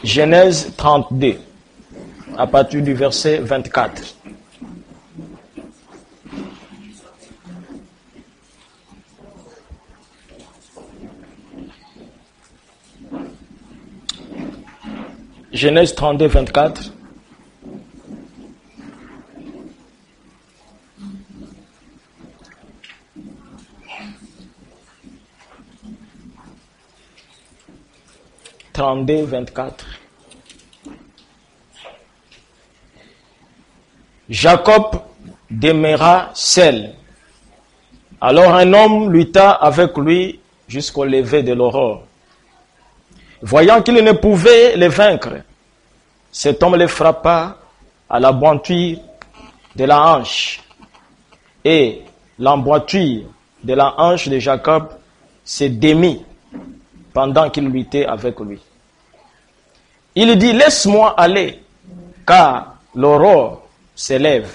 Genèse 32, à partir du verset 24. Genèse 32, 24. Jacob demeura seul. Alors un homme lutta avec lui jusqu'au lever de l'aurore. Voyant qu'il ne pouvait les vaincre, cet homme les frappa à la boiture de la hanche. Et l'emboîture de la hanche de Jacob se démit pendant qu'il luttait avec lui. Il dit, laisse-moi aller, car l'aurore s'élève.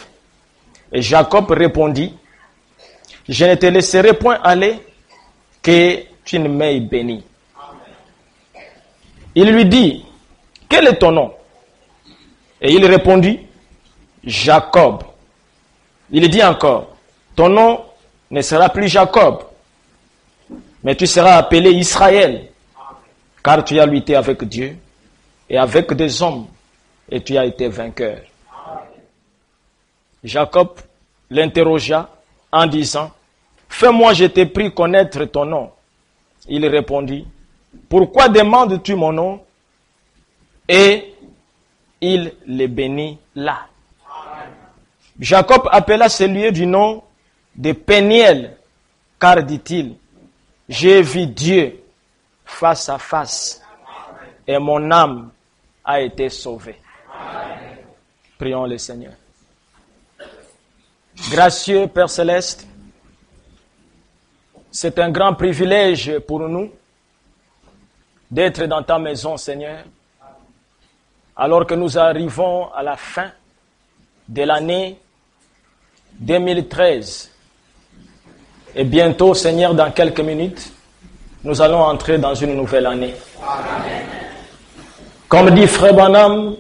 Et Jacob répondit, je ne te laisserai point aller, que tu ne m'aies béni. Il lui dit, quel est ton nom? Et il répondit, Jacob. Il dit encore, ton nom ne sera plus Jacob, mais tu seras appelé Israël, car tu as lutté avec Dieu et avec des hommes, et tu as été vainqueur. Jacob l'interrogea en disant, fais-moi, je t'ai pris connaître ton nom. Il répondit, pourquoi demandes-tu mon nom? Et il les bénit là. Jacob appela ce lieu du nom de Péniel, car dit-il, j'ai vu Dieu face à face et mon âme a été sauvée. Prions le Seigneur. Gracieux Père Céleste, c'est un grand privilège pour nous d'être dans ta maison, Seigneur, alors que nous arrivons à la fin de l'année 2013. Et bientôt, Seigneur, dans quelques minutes, nous allons entrer dans une nouvelle année. Amen. Comme dit Frère Branham,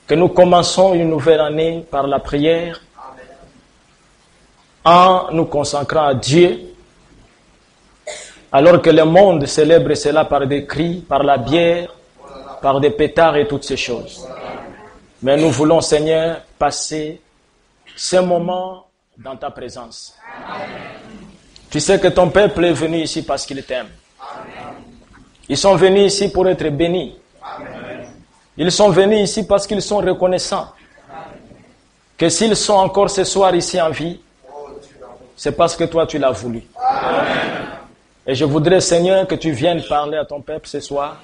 que nous commençons une nouvelle année par la prière, en nous consacrant à Dieu, alors que le monde célèbre cela par des cris, par la bière, par des pétards et toutes ces choses. Mais nous voulons, Seigneur, passer ce moment dans ta présence. Amen. Tu sais que ton peuple est venu ici parce qu'il t'aime. Amen. Ils sont venus ici pour être bénis. Amen. Ils sont venus ici parce qu'ils sont reconnaissants. Amen. Que s'ils sont encore ce soir ici en vie, c'est parce que toi tu l'as voulu. Amen. Et je voudrais, Seigneur, que tu viennes parler à ton peuple ce soir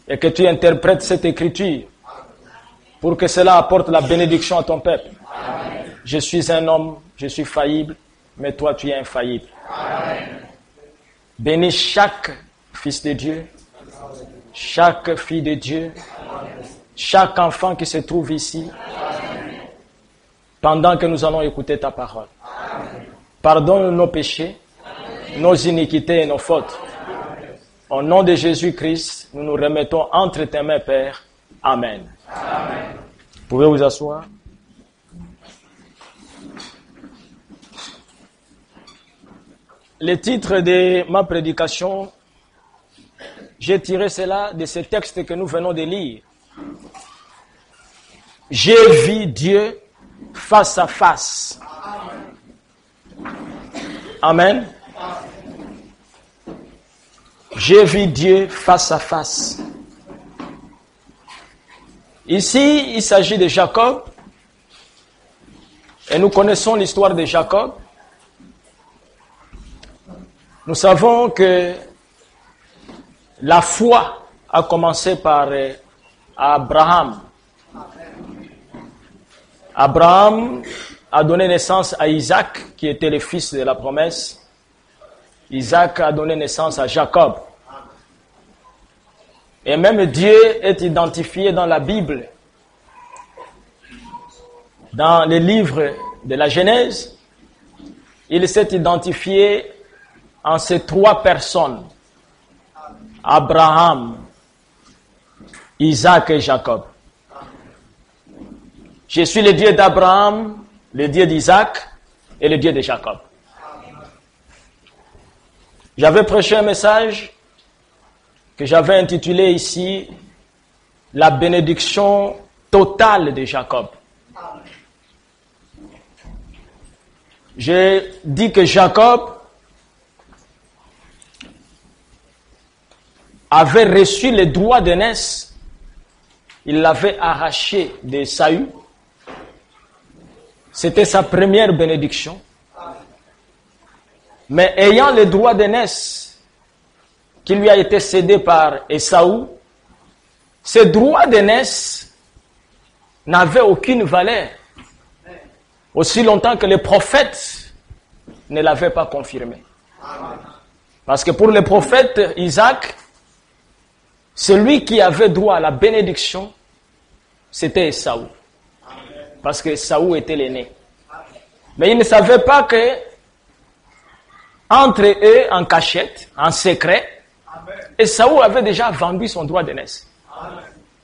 et que tu interprètes cette écriture pour que cela apporte la bénédiction à ton peuple. Amen. Je suis un homme, je suis faillible, mais toi tu es infaillible. Amen. Bénis chaque fils de Dieu, chaque fille de Dieu, chaque enfant qui se trouve ici, pendant que nous allons écouter ta parole. Pardonne nos péchés, nos iniquités et nos fautes. Au nom de Jésus-Christ, nous nous remettons entre tes mains, Père. Amen. Amen. Vous pouvez vous asseoir. Le titre de ma prédication, j'ai tiré cela de ce texte que nous venons de lire. J'ai vu Dieu face à face. Amen. J'ai vu Dieu face à face. Ici, il s'agit de Jacob. Et nous connaissons l'histoire de Jacob. Nous savons que la foi a commencé par Abraham. Abraham a donné naissance à Isaac, qui était le fils de la promesse. Isaac a donné naissance à Jacob. Et même Dieu est identifié dans la Bible. Dans les livres de la Genèse, il s'est identifié en ces trois personnes. Abraham, Isaac et Jacob. Je suis le Dieu d'Abraham, le Dieu d'Isaac et le Dieu de Jacob. J'avais prêché un message que j'avais intitulé ici « La bénédiction totale de Jacob ». J'ai dit que Jacob avait reçu les droits d'aînesse, il l'avait arraché d'Ésaü. C'était sa première bénédiction. Mais ayant les droits d'aînesse qui lui a été cédé par Ésaü, ces droits d'aînesse n'avaient aucune valeur aussi longtemps que les prophètes ne l'avaient pas confirmé. Parce que pour le prophète Isaac, celui qui avait droit à la bénédiction, c'était Ésaü. Parce que Ésaü était l'aîné. Mais il ne savait pas que, entre eux, en cachette, en secret, Ésaü avait déjà vendu son droit d'aînesse.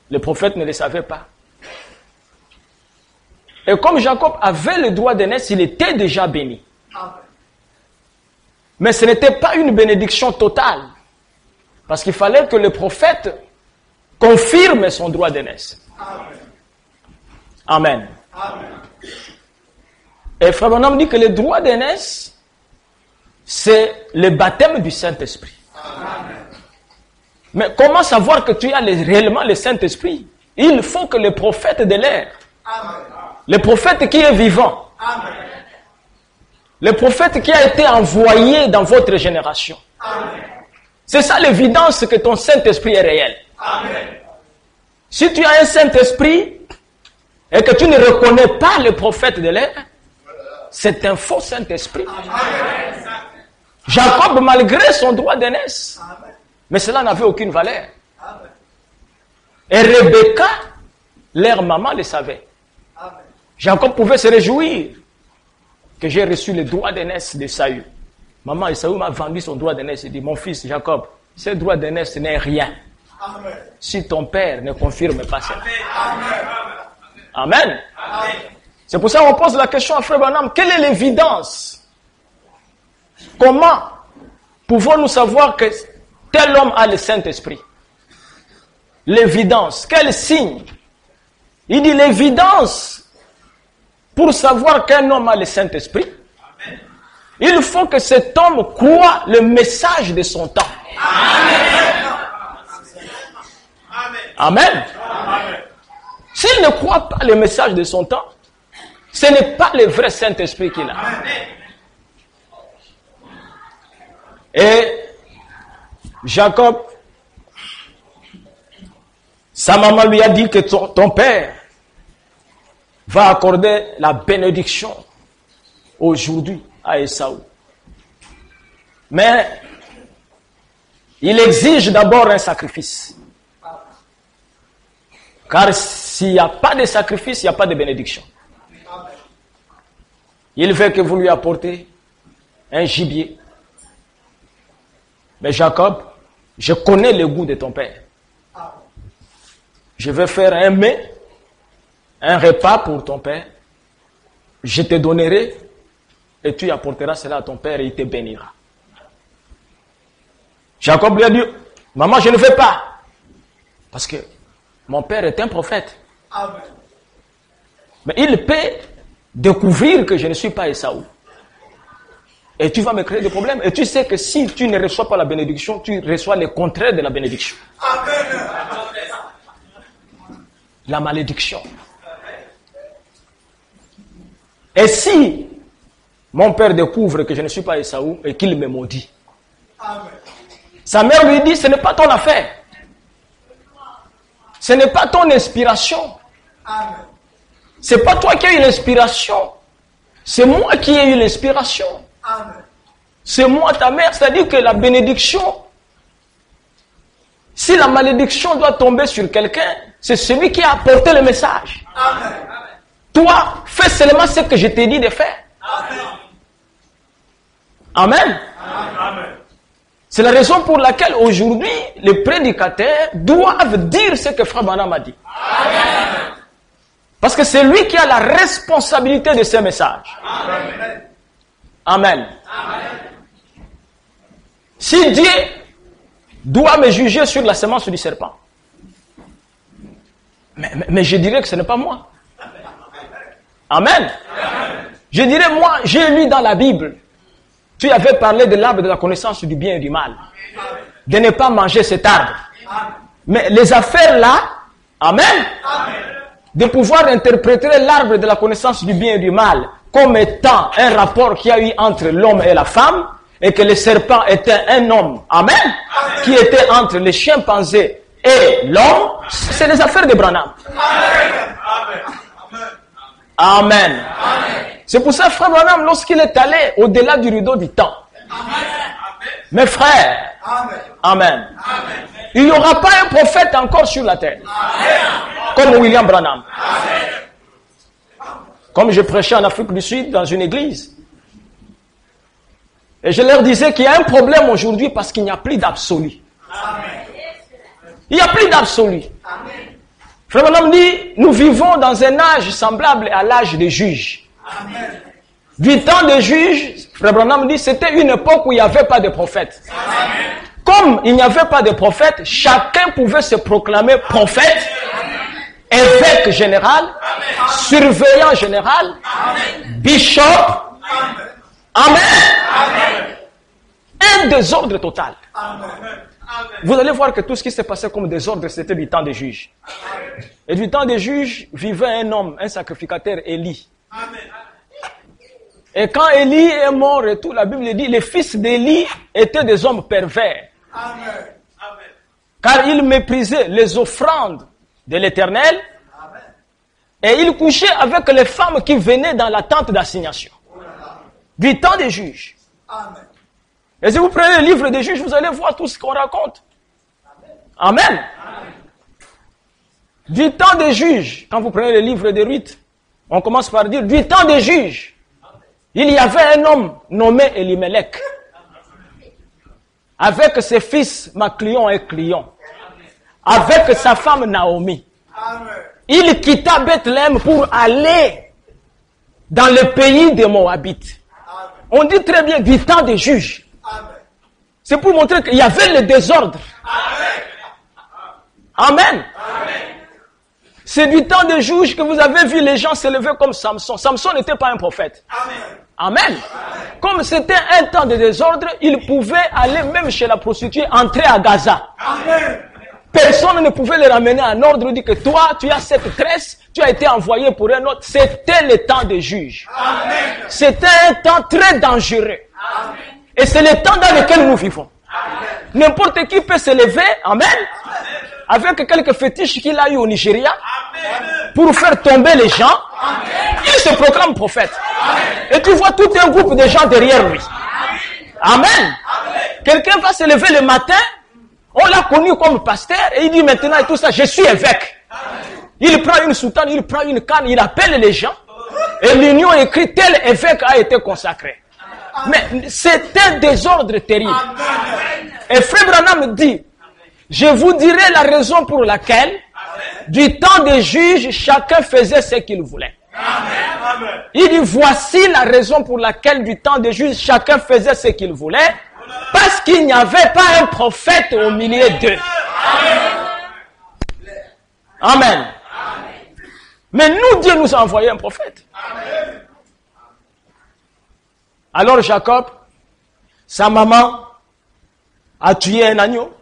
Le prophète ne le savait pas. Et comme Jacob avait le droit d'aînesse, il était déjà béni. Mais ce n'était pas une bénédiction totale. Parce qu'il fallait que le prophète confirme son droit d'aînesse. Amen. Et Frère Branham dit que le droit d'aînesse, c'est le baptême du Saint-Esprit. Mais comment savoir que tu as réellement le Saint-Esprit? Il faut que le prophète de l'air, le prophète qui est vivant, le prophète qui a été envoyé dans votre génération, c'est ça l'évidence que ton Saint-Esprit est réel. Si tu as un Saint-Esprit et que tu ne reconnais pas le prophète de l'air, c'est un faux Saint-Esprit. Jacob, malgré son droit d'aînesse, mais cela n'avait aucune valeur. Et Rebecca, leur maman, le savait. Jacob pouvait se réjouir que j'ai reçu le droit d'aînesse d'Ésaü. Maman Ésaü m'a vendu son droit d'aînesse. Il dit, mon fils Jacob, ce droit d'aînesse n'est rien. Si ton père ne confirme pas ça. Amen. C'est pour ça qu'on pose la question à Frère Branham, quelle est l'évidence? Comment pouvons-nous savoir que tel homme a le Saint-Esprit? L'évidence, quel signe? Il dit l'évidence pour savoir qu'un homme a le Saint-Esprit. Il faut que cet homme croie le message de son temps. Amen. S'il ne croit pas le message de son temps, ce n'est pas le vrai Saint-Esprit qu'il a. Et Jacob, sa maman lui a dit que ton père va accorder la bénédiction aujourd'hui à Ésaü. Mais il exige d'abord un sacrifice. Car s'il n'y a pas de sacrifice, il n'y a pas de bénédiction. Il veut que vous lui apportez un gibier. Mais Jacob, je connais le goût de ton père. Je vais faire un mets, un repas pour ton père. Je te donnerai et tu apporteras cela à ton père et il te bénira. Jacob lui a dit, maman, je ne veux pas. Parce que mon père est un prophète. Amen. Mais il peut découvrir que je ne suis pas Ésaü. Et tu vas me créer des problèmes. Et tu sais que si tu ne reçois pas la bénédiction, tu reçois le contraire de la bénédiction. Amen. La malédiction. Et si mon père découvre que je ne suis pas Ésaü et qu'il me maudit, amen. Sa mère lui dit, ce n'est pas ton affaire. Ce n'est pas ton inspiration. Ce n'est pas toi qui as eu l'inspiration. C'est moi qui ai eu l'inspiration. C'est moi ta mère. C'est-à-dire que la bénédiction, si la malédiction doit tomber sur quelqu'un, c'est celui qui a apporté le message. Amen. Toi, fais seulement ce que je t'ai dit de faire. Amen. Amen. Amen. C'est la raison pour laquelle aujourd'hui, les prédicateurs doivent dire ce que Frère Branham a dit. Amen. Parce que c'est lui qui a la responsabilité de ces messages. Amen. Amen. Amen. Si Dieu doit me juger sur la semence du serpent, mais je dirais que ce n'est pas moi. Amen. Je dirais, moi, j'ai lu dans la Bible, tu avais parlé de l'arbre de la connaissance du bien et du mal, de ne pas manger cet arbre. Mais les affaires là, amen, de pouvoir interpréter l'arbre de la connaissance du bien et du mal comme étant un rapport qu'il y a eu entre l'homme et la femme, et que le serpent était un homme, amen, qui était entre les chimpanzés et l'homme, c'est les affaires de Branham. Amen. C'est pour ça, Frère Branham, lorsqu'il est allé au-delà du rideau du temps, mes frères, amen, il n'y aura pas un prophète encore sur la terre, comme William Branham. Comme je prêchais en Afrique du Sud dans une église, et je leur disais qu'il y a un problème aujourd'hui parce qu'il n'y a plus d'absolu. Il n'y a plus d'absolu. Frère Branham dit, nous vivons dans un âge semblable à l'âge des juges. Amen. Du temps des juges, Frère Branham dit, c'était une époque où il n'y avait pas de prophète. Amen. Comme il n'y avait pas de prophète, chacun pouvait se proclamer prophète, évêque général, surveillant général, bishop. Amen. Un désordre total. Vous allez voir que tout ce qui s'est passé comme désordre, c'était du temps des juges. Et du temps des juges, vivait un homme, un sacrificateur, Élie. Et quand Élie est mort et tout, la Bible dit, les fils d'Élie étaient des hommes pervers. Car ils méprisaient les offrandes de l'Éternel et ils couchaient avec les femmes qui venaient dans la tente d'assignation. Du temps des juges. Et si vous prenez le livre des juges, vous allez voir tout ce qu'on raconte. Amen. Du temps des juges, quand vous prenez le livre des Ruth, on commence par dire, du temps des juges, il y avait un homme nommé Elimelech, avec ses fils Maclion et Clion, avec sa femme Naomi. Il quitta Bethléem pour aller dans le pays des Moabites. On dit très bien du temps des juges. C'est pour montrer qu'il y avait le désordre. Amen. C'est du temps des juges que vous avez vu les gens s'élever comme Samson. Samson n'était pas un prophète. Amen. Comme c'était un temps de désordre, il pouvait aller même chez la prostituée, entrer à Gaza. Personne ne pouvait le ramener en ordre, dit que toi, tu as cette tresse, tu as été envoyé pour un autre. C'était le temps des juges. C'était un temps très dangereux. Et c'est le temps dans lequel nous vivons. N'importe qui peut se lever, amen, avec quelques fétiches qu'il a eu au Nigeria, pour faire tomber les gens. Il se proclame prophète. Et tu vois tout un groupe de gens derrière lui. Amen. Quelqu'un va se lever le matin, on l'a connu comme pasteur, et il dit maintenant et tout ça, je suis évêque. Il prend une soutane, il prend une canne, il appelle les gens, et l'union écrit tel évêque a été consacré. Mais c'est un désordre terrible. Et Frère Branham dit, je vous dirai la raison pour laquelle, du temps des juges, chacun faisait ce qu'il voulait. Il dit, voici la raison pour laquelle, du temps des juges, chacun faisait ce qu'il voulait, parce qu'il n'y avait pas un prophète au milieu d'eux. Amen. Mais nous, Dieu nous a envoyé un prophète. Alors Jacob, sa maman, a tué un agneau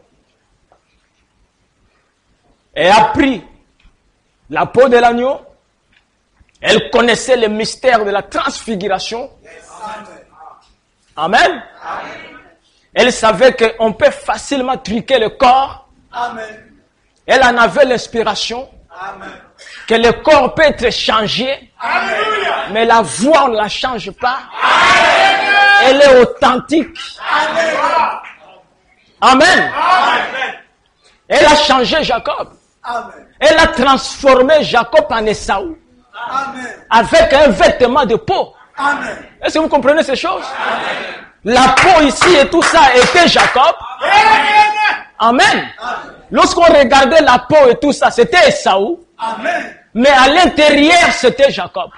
et a pris la peau de l'agneau. Elle connaissait le mystère de la transfiguration. Amen. Elle savait qu'on peut facilement truquer le corps. Elle en avait l'inspiration. Que le corps peut être changé. Mais la voix, on ne la change pas. Elle est authentique. Amen. Elle a changé Jacob. Elle a transformé Jacob en Esaü. Avec un vêtement de peau. Est-ce que vous comprenez ces choses? La peau ici et tout ça était Jacob. Amen. Lorsqu'on regardait la peau et tout ça, c'était Esaü. Mais à l'intérieur, c'était Jacob.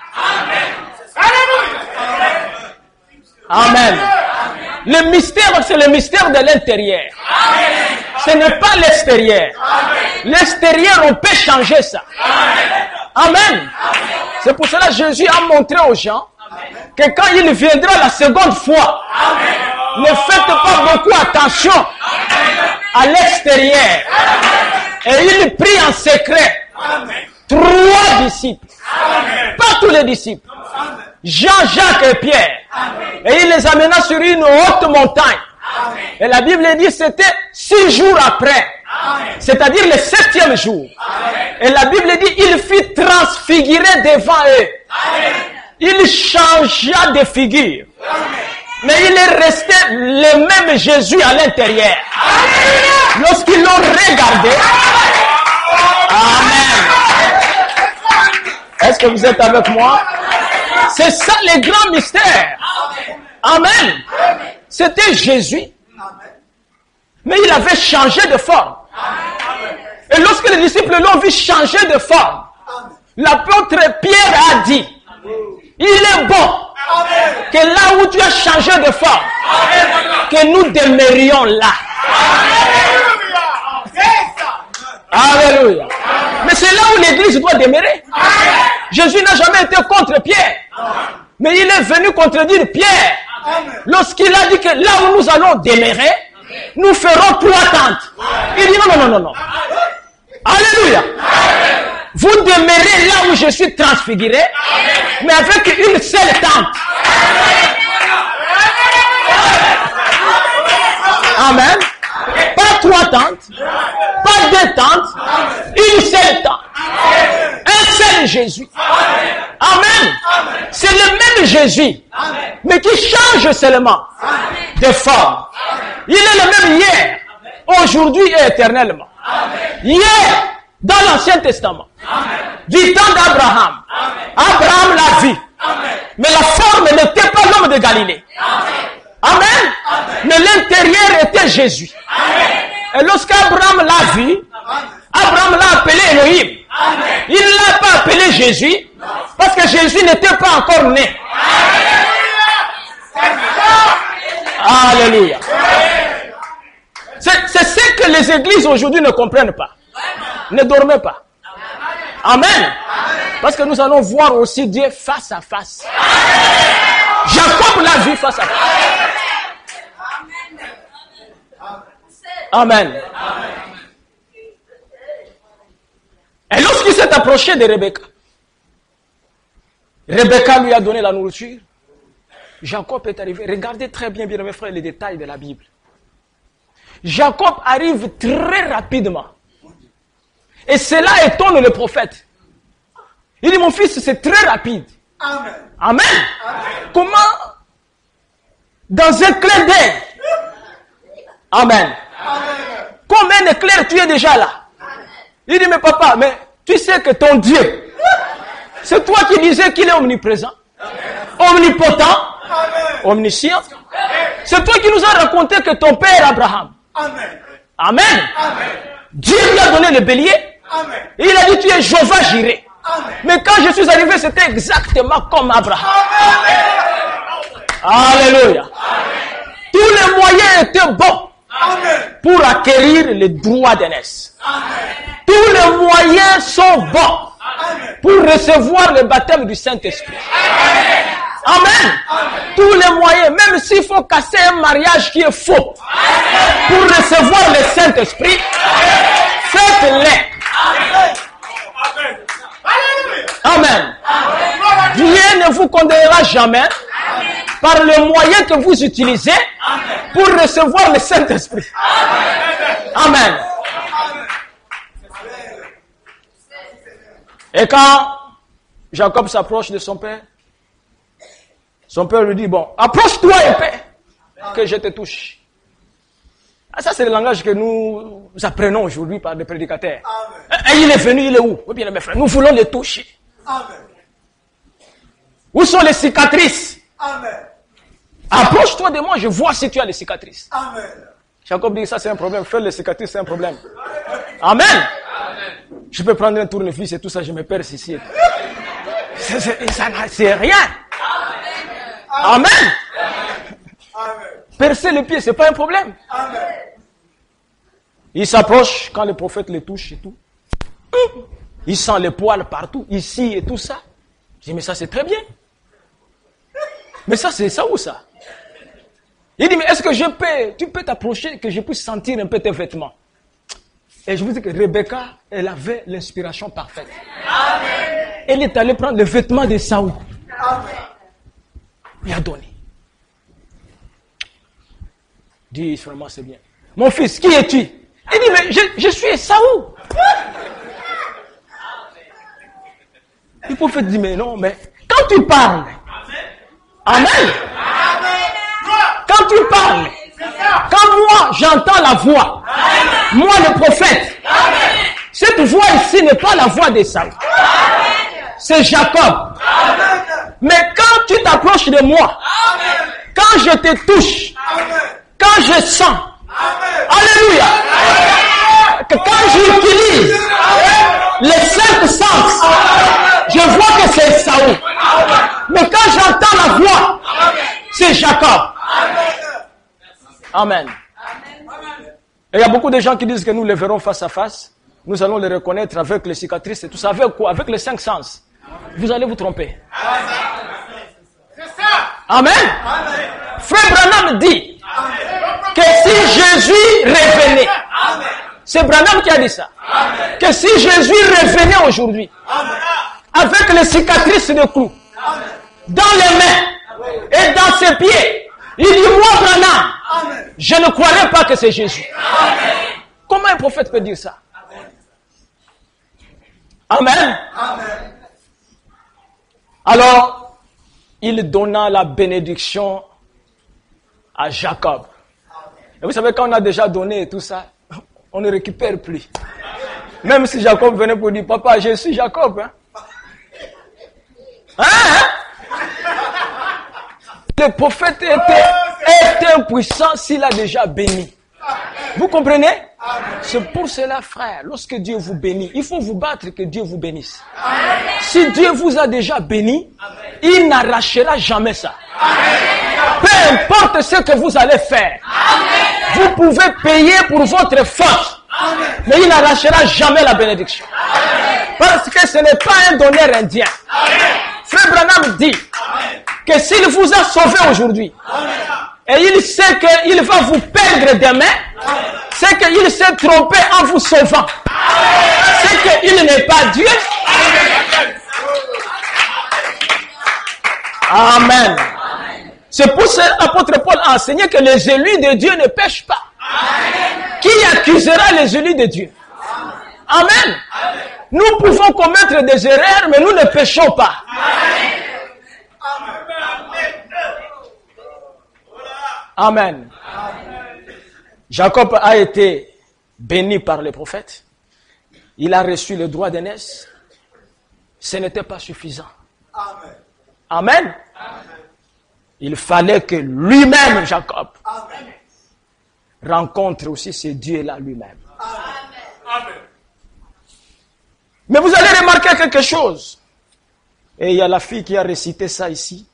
Amen. Le mystère, c'est le mystère de l'intérieur. Ce n'est pas l'extérieur. L'extérieur, on peut changer ça. Amen. C'est pour cela que Jésus a montré aux gens que quand il viendra la seconde fois, ne faites pas beaucoup attention à l'extérieur. Et il prie en secret 3 disciples. Pas tous les disciples. Jean, Jacques et Pierre. Et il les amena sur une haute montagne. Et la Bible dit que c'était 6 jours après. C'est-à-dire le 7e jour. Et la Bible dit il fit transfigurer devant eux. Il changea de figure. Mais il est resté le même Jésus à l'intérieur. Lorsqu'ils l'ont regardé. Amen. Est-ce que vous êtes avec moi? C'est ça le grand mystère. Amen. C'était Jésus. Mais il avait changé de forme. Et lorsque les disciples l'ont vu changer de forme, l'apôtre Pierre a dit, il est bon que là où tu as changé de forme, que nous demeurions là. Alléluia. Mais c'est là où l'église doit demeurer. Jésus n'a jamais été contre Pierre. Mais il est venu contredire Pierre. Lorsqu'il a dit que là où nous allons demeurer, nous ferons 3 tentes. Il dit non. Alléluia. Vous demeurez là où je suis transfiguré, mais avec une seule tente. Amen. Pas 3 tentes, pas 2 tentes, une seule tente. Un seul Jésus. Amen. C'est le même Jésus, mais qui change seulement de forme. Il est le même hier, aujourd'hui et éternellement. Hier, dans l'Ancien Testament, du temps d'Abraham, Abraham l'a vu, mais la forme n'était pas l'homme de Galilée. Amen. Mais l'intérieur était Jésus. Et lorsqu'Abraham l'a vu, Abraham l'a appelé Elohim. Il ne l'a pas appelé Jésus, parce que Jésus n'était pas encore né. Alléluia. C'est ce que les églises aujourd'hui ne comprennent pas. Ne dormez pas. Amen. Parce que nous allons voir aussi Dieu face à face. Jacob l'a vu face à face. Amen. Et lorsqu'il s'est approché de Rebecca, Rebecca lui a donné la nourriture. Jacob est arrivé. Regardez très bien, mes frères, les détails de la Bible. Jacob arrive très rapidement. Et cela étonne le prophète. Il dit, mon fils, c'est très rapide. Amen. Amen. Comment? Dans un clin d'œil. Amen. Comme un éclair, tu es déjà là. Il dit, mais papa, mais tu sais que ton Dieu, c'est toi qui disais qu'il est omniprésent, omnipotent, omniscient. C'est toi qui nous as raconté que ton père Abraham. Amen. Dieu lui a donné le bélier. Et il a dit, tu es Jéhovah Jireh. Mais quand je suis arrivé, c'était exactement comme Abraham. Alléluia. Tous les moyens étaient bons pour acquérir le droit d'aînesse. Tous les moyens sont bons pour recevoir le baptême du Saint-Esprit. Amen. Tous les moyens, même s'il faut casser un mariage qui est faux pour recevoir le Saint-Esprit, faites-le. Amen. Dieu ne vous condamnera jamais par le moyen que vous utilisez pour recevoir le Saint-Esprit. Amen. Et quand Jacob s'approche de son père lui dit, bon, approche-toi un peu, que je te touche. Ah, ça, c'est le langage que nous apprenons aujourd'hui par des prédicateurs. Et il est venu, il est où? Oui, bien, mes frères, nous voulons le toucher. Amen. Où sont les cicatrices? Amen. Approche-toi de moi, je vois si tu as des cicatrices. Amen. Jacob dit, ça c'est un problème. Faire les cicatrices, c'est un problème. Amen. Amen. Je peux prendre un tournevis et tout ça, je me perce ici. C'est rien. Amen. Amen. Percer le pied, c'est pas un problème. Amen. Il s'approche quand le prophète le touche et tout. Il sent les poils partout, ici et tout ça. Je dis, mais ça c'est très bien. Mais ça c'est ça ou ça? Il dit, mais est-ce que tu peux t'approcher, que je puisse sentir un peu tes vêtements? Et je vous dis que Rebecca, elle avait l'inspiration parfaite. Amen. Elle est allée prendre les vêtements de Saoul. Amen. Il a donné. Dis, vraiment, c'est bien. Mon fils, qui es-tu? Il dit, mais je suis Saoul. Le prophète dit, mais non, mais quand tu parles, Amen. Quand tu parles, quand moi j'entends la voix, moi le prophète, cette voix ici n'est pas la voix de Saül, c'est Jacob. Mais quand tu t'approches de moi, quand je te touche, quand je sens, alléluia, quand j'utilise les 5 sens, je vois que c'est Saül. Mais quand j'entends la voix, c'est Jacob. Amen. Et il y a beaucoup de gens qui disent que nous les verrons face à face. Nous allons les reconnaître avec les cicatrices et tout ça. Avec quoi? Avec les 5 sens. Vous allez vous tromper. Amen. Frère Branham dit que si Jésus revenait, c'est Branham qui a dit ça, que si Jésus revenait aujourd'hui avec les cicatrices de clous dans les mains et dans ses pieds, il dit, moi Branham, je ne croirais pas que c'est Jésus. Comment un prophète peut dire ça? Amen. Alors, il donna la bénédiction à Jacob. Et vous savez, quand on a déjà donné et tout ça, on ne récupère plus. Même si Jacob venait pour dire, papa, je suis Jacob. Le prophète était impuissant s'il a déjà béni. Vous comprenez? C'est pour cela, frère, lorsque Dieu vous bénit, il faut vous battre que Dieu vous bénisse. Si Dieu vous a déjà béni, il n'arrachera jamais ça. Peu importe ce que vous allez faire, vous pouvez payer pour votre faute, mais il n'arrachera jamais la bénédiction. Parce que ce n'est pas un donneur indien. Frère Branham dit que s'il vous a sauvé aujourd'hui, et il sait qu'il va vous perdre demain, c'est qu'il s'est trompé en vous sauvant. C'est qu'il n'est pas Dieu. Amen. C'est pour ça que l'apôtre Paul a enseigné que les élus de Dieu ne pêchent pas. Qui accusera les élus de Dieu? Amen. Nous pouvons commettre des erreurs, mais nous ne péchons pas. Amen. Jacob a été béni par les prophètes. Il a reçu le droit d'aînesse. Ce n'était pas suffisant. Amen. Il fallait que lui-même, Jacob, rencontre aussi ce Dieu-là lui-même. Mais vous allez remarquer quelque chose. Et il y a la fille qui a récité ça ici.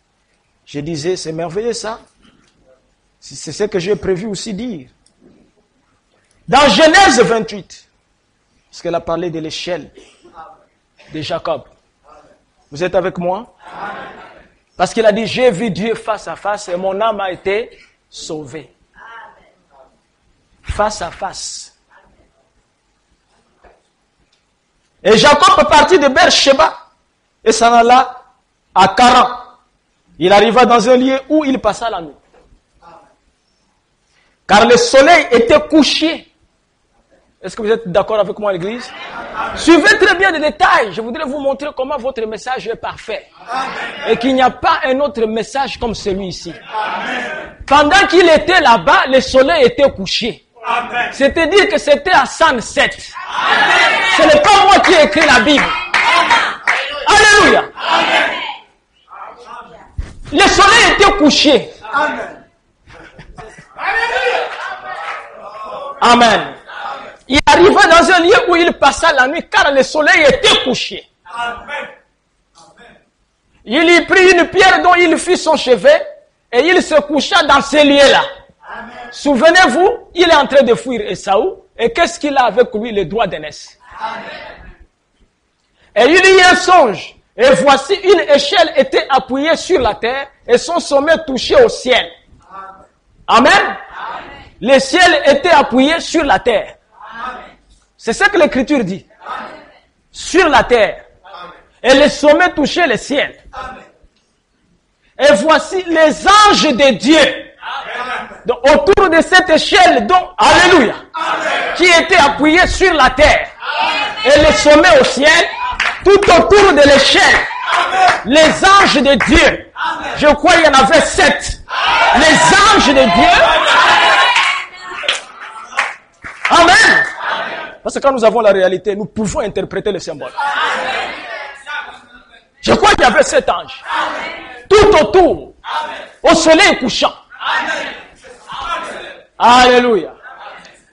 Je disais, c'est merveilleux ça. C'est ce que j'ai prévu aussi dire. Dans Genèse 28, parce qu'elle a parlé de l'échelle de Jacob. Vous êtes avec moi? Parce qu'il a dit, j'ai vu Dieu face à face et mon âme a été sauvée. Face à face. Et Jacob partit de Beersheba et s'en alla à Caran. Il arriva dans un lieu où il passa la nuit. Car le soleil était couché. Est-ce que vous êtes d'accord avec moi, l'église? Suivez très bien les détails. Je voudrais vous montrer comment votre message est parfait. Et qu'il n'y a pas un autre message comme celui-ci. Pendant qu'il était là-bas, le soleil était couché. C'est-à-dire que c'était à sunset. Ce n'est pas moi qui ai écrit la Bible. Alléluia. Le soleil était couché. Amen. Amen. Il arriva dans un lieu où il passa la nuit car le soleil était couché. Amen. Il y prit une pierre dont il fit son chevet et il se coucha dans ce lieu-là. Souvenez-vous, il est en train de fuir Esaü et qu'est-ce qu'il a avec lui? Le doigt d'aînesse. Et il y eut un songe et voici une échelle était appuyée sur la terre et son sommet touchait au ciel. Amen. Le ciel était appuyé sur la terre. C'est ce que l'Écriture dit. Sur la terre. Et le sommet touchait le ciel. Et voici les anges de Dieu. Donc, autour de cette échelle, donc, alléluia, qui était appuyée sur la terre. Et le sommet au ciel, tout autour de l'échelle. Les anges de Dieu. Je crois qu'il y en avait 7. Les anges de Dieu. Amen. Parce que quand nous avons la réalité, nous pouvons interpréter le symbole. Je crois qu'il y avait 7 anges. Tout autour. Au soleil couchant. Alléluia.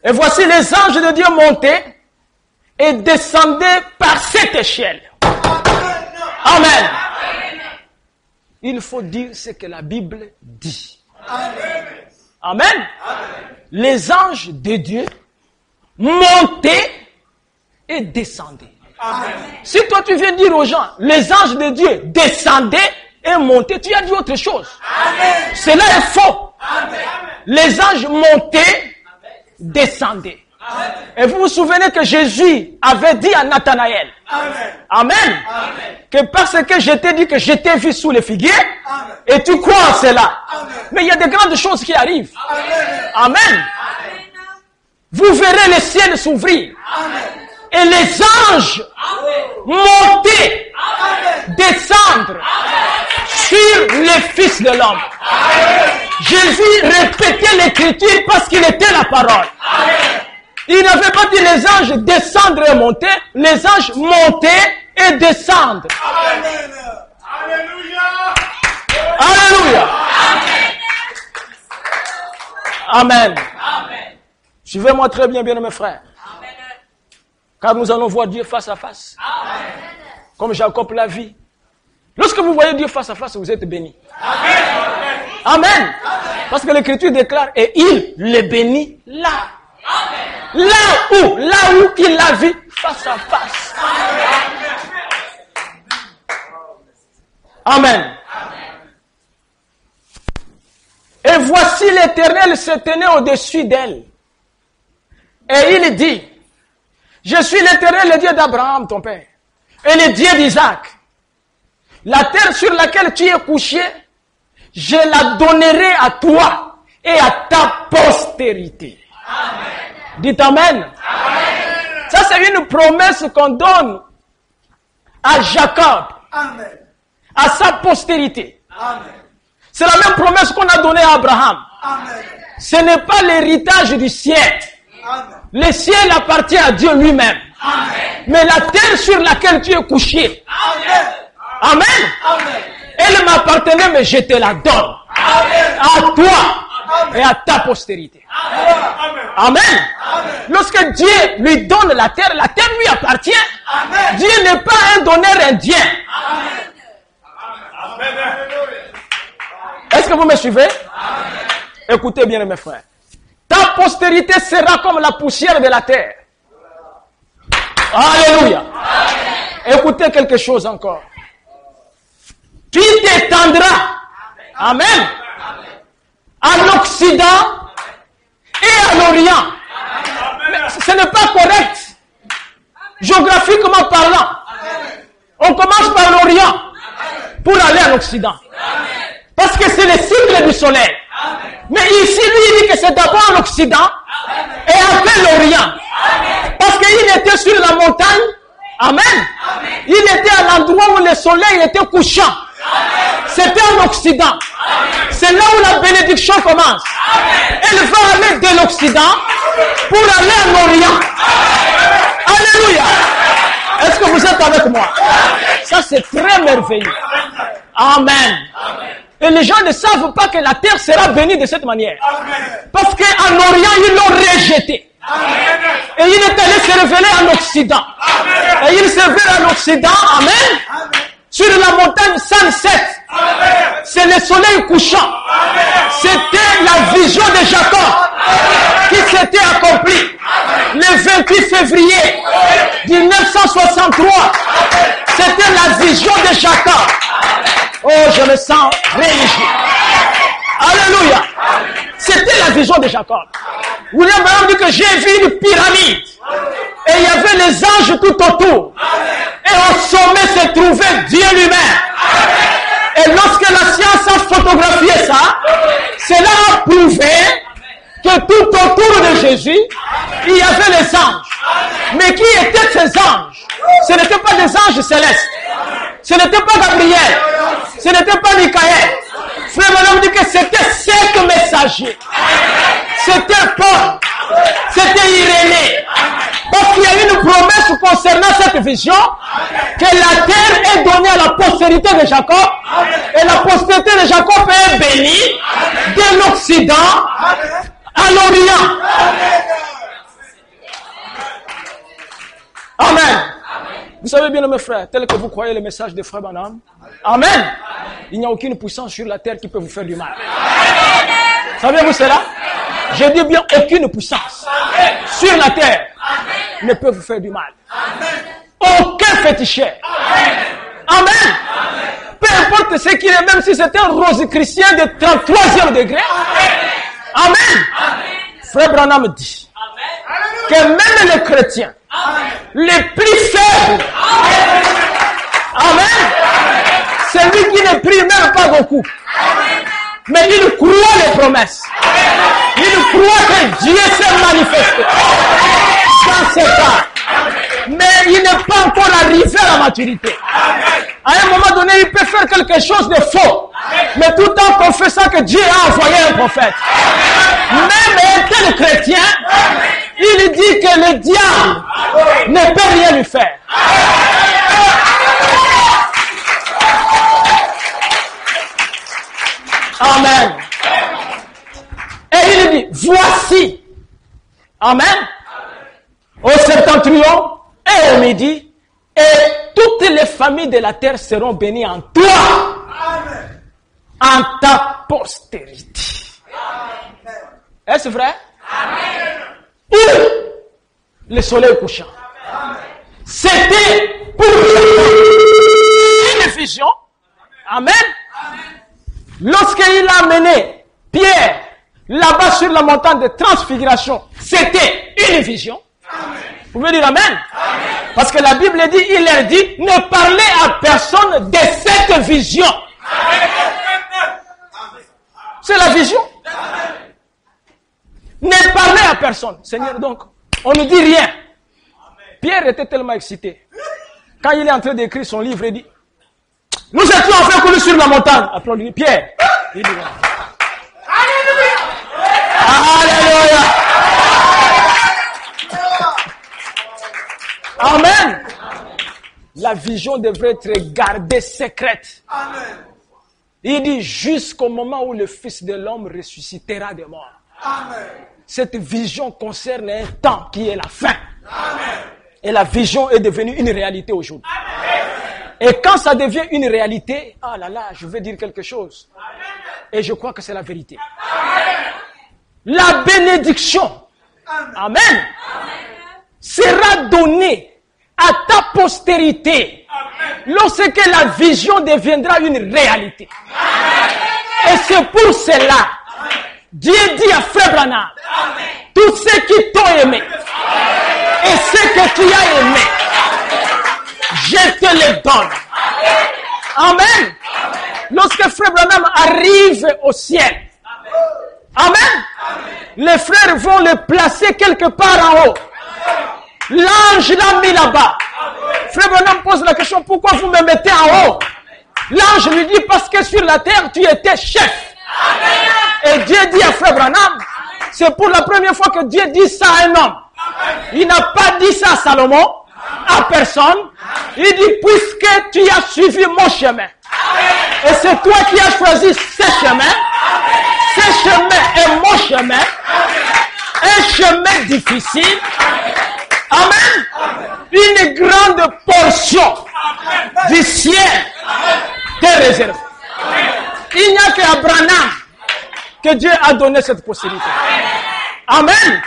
Et voici les anges de Dieu montaient et descendaient par cette échelle. Amen. Il faut dire ce que la Bible dit. Amen. Les anges de Dieu montaient et descendaient. Si toi tu viens dire aux gens, les anges de Dieu descendaient et montaient, tu as dit autre chose. Cela est faux. Les anges montaient, descendaient. Et vous vous souvenez que Jésus avait dit à Nathanaël, Amen, que parce que je t'ai dit que je t'ai vu sous les figuiers, et tu crois en cela. Mais il y a de grandes choses qui arrivent. Amen. Vous verrez le ciel s'ouvrir. Et les anges monter, descendre sur le Fils de l'homme. Jésus répétait l'écriture parce qu'il était la parole. Il n'avait pas dit les anges descendre et monter, les anges monter et descendre. Alléluia. Alléluia. Amen. Suivez-moi très bien, bien mes frères. Car nous allons voir Dieu face à face. Comme Jacob l'a vu. Lorsque vous voyez Dieu face à face, vous êtes bénis. Amen. Parce que l'Écriture déclare, et il les bénit là. Là où il l'a vu face à face. Amen. Et voici l'Éternel se tenait au-dessus d'elle. Et il dit, je suis l'Éternel, le Dieu d'Abraham, ton père, et le Dieu d'Isaac. La terre sur laquelle tu es couché, je la donnerai à toi et à ta postérité. Amen. Dites Amen. Amen. Ça, c'est une promesse qu'on donne à Jacob, Amen. à sa postérité. Amen. C'est la même promesse qu'on a donnée à Abraham. Amen. Ce n'est pas l'héritage du ciel. Amen. Le ciel appartient à Dieu lui-même. Amen. Mais la terre sur laquelle tu es couché, Amen. Amen. Amen. Elle m'appartenait, mais je te la donne. Amen. À toi et à ta postérité. Amen. Amen. Amen. Lorsque Dieu lui donne la terre lui appartient. Amen. Dieu n'est pas un donneur indien. Amen. Est-ce que vous me suivez? Amen. Écoutez bien mes frères. Ta postérité sera comme la poussière de la terre. Alléluia. Amen. Écoutez quelque chose encore. Tu t'étendras. Amen. À l'Occident et à l'Orient. Mais ce n'est pas correct. Géographiquement parlant. On commence par l'Orient pour aller à l'Occident. Parce que c'est le cycle du soleil. Mais ici, lui, il dit que c'est d'abord l'Occident et après l'Orient. Parce qu'il était sur la montagne. Amen. Il était à l'endroit où le soleil était couchant. C'était en Occident. C'est là où la bénédiction commence. Elle va aller de l'Occident pour aller en Orient. Alléluia. Est-ce que vous êtes avec moi? Ça, c'est très merveilleux. Amen. Et les gens ne savent pas que la terre sera bénie de cette manière. Amen. Parce qu'en Orient, ils l'ont rejeté. Amen. Et il est allé se révéler en Occident. Amen. Et il se révèle en Occident, amen, Amen. sur la montagne Sunset. Amen. C'est le soleil couchant. C'était la vision de Jacob qui s'était accomplie le 28 février 1963. C'était la vision de Jacob. Oh, je me sens religieux. Alléluia. C'était la vision de Jacob. William Branham dit que j'ai vu une pyramide. Et il y avait les anges tout autour. Et au sommet se trouvait Dieu lui-même. Et lorsque la science a photographié ça, cela a prouvé que tout autour de Jésus, il y avait les anges. Mais qui étaient ces anges? Ce n'étaient pas des anges célestes. Ce n'était pas Gabriel. Ce n'était pas Michael. Frère Branham dit que c'était 5 messagers. C'était Paul. C'était Irénée. Parce qu'il y a une promesse concernant cette vision, que la terre est donnée à la postérité de Jacob, et la postérité de Jacob est bénie de l'Occident à l'Orient. Amen. Vous savez bien, mes frères, tel que vous croyez le message de Frère Branham, amen, il n'y a aucune puissance sur la terre qui peut vous faire du mal. Savez-vous cela? Je dis bien aucune puissance sur la terre ne peut vous faire du mal. Aucun féticheur. Amen. Peu importe ce qu'il est, même si c'est un rosicrucien de 33e degré. Amen. Frère Branham dit que même les chrétiens les plus faibles, amen, c'est lui qui ne prie même pas beaucoup, mais il croit les promesses. Il croit que Dieu s'est manifesté dans ses cas. Mais il n'est pas encore arrivé à la maturité. À un moment donné, il peut faire quelque chose de faux, mais tout en confessant que Dieu a envoyé un prophète. Même étant chrétien, il dit que le diable ne peut rien lui faire. Amen. Et il dit, voici, amen, au septentrion et au midi, et toutes les familles de la terre seront bénies en toi, en ta postérité. Est-ce vrai? Où le soleil couchant. C'était pour une vision. Amen. Lorsqu'il a amené Pierre là-bas sur la montagne de transfiguration, c'était une vision. Vous pouvez dire amen? Parce que la Bible dit, il leur dit, ne parlez à personne de cette vision. C'est la vision. Ne parlez à personne. Seigneur, donc, on ne dit rien. Pierre était tellement excité. Quand il est en train d'écrire son livre, il dit, nous étions en fait coulés sur la montagne. Après, on lui dit, Pierre. Il dit, Alléluia. Amen. La vision devrait être gardée secrète. Amen. Il dit jusqu'au moment où le Fils de l'homme ressuscitera des morts. Amen. Cette vision concerne un temps qui est la fin. Amen. Et la vision est devenue une réalité aujourd'hui. Et quand ça devient une réalité, ah là là, je vais dire quelque chose. Et je crois que c'est la vérité. La bénédiction, amen, sera donnée à ta postérité lorsque la vision deviendra une réalité. Et c'est pour cela, Dieu dit à Frère Branham, tous ceux qui t'ont aimé et ceux que tu as aimé, je te les donne. Amen. Lorsque Frère Branham arrive au ciel, amen, les frères vont le placer quelque part en haut. L'ange l'a mis là-bas. Frère Branham pose la question, pourquoi vous me mettez en haut? L'ange lui dit, parce que sur la terre, tu étais chef. Et Dieu dit à Frère Branham, c'est pour la première fois que Dieu dit ça à un homme. Il n'a pas dit ça à Salomon, à personne. Il dit, puisque tu as suivi mon chemin, Et c'est toi qui as choisi ce chemin. Ce chemin est mon chemin. Un chemin difficile. Amen. Une grande portion du ciel t'est réservée. Il n'y a qu'Abraham que Dieu a donné cette possibilité. Amen.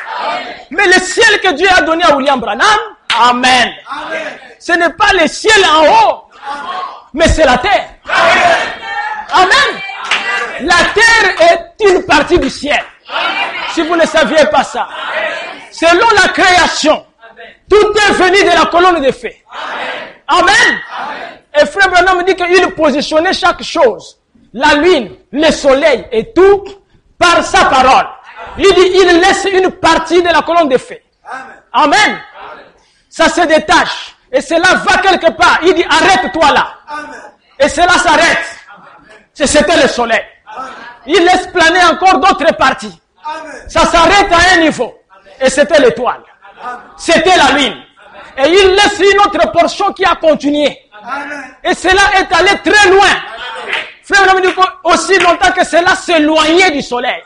Mais le ciel que Dieu a donné à William Branham, amen. Ce n'est pas le ciel en haut, mais c'est la terre. Amen. La terre est une partie du ciel. Si vous ne saviez pas ça. Selon la création, tout est venu de la colonne de feu. Amen. Et Frère Branham dit qu'il positionnait chaque chose, la lune, le soleil et tout, par sa parole. Il dit, il laisse une partie de la colonne de feu. Amen. Ça se détache. Et cela va quelque part. Il dit, arrête-toi là. Et cela s'arrête. C'était le soleil. Il laisse planer encore d'autres parties. Ça s'arrête à un niveau. Et c'était l'étoile. C'était la lune. Et il laisse une autre portion qui a continué. Et cela est allé très loin. Frère, on dit aussi longtemps que cela s'éloignait du soleil.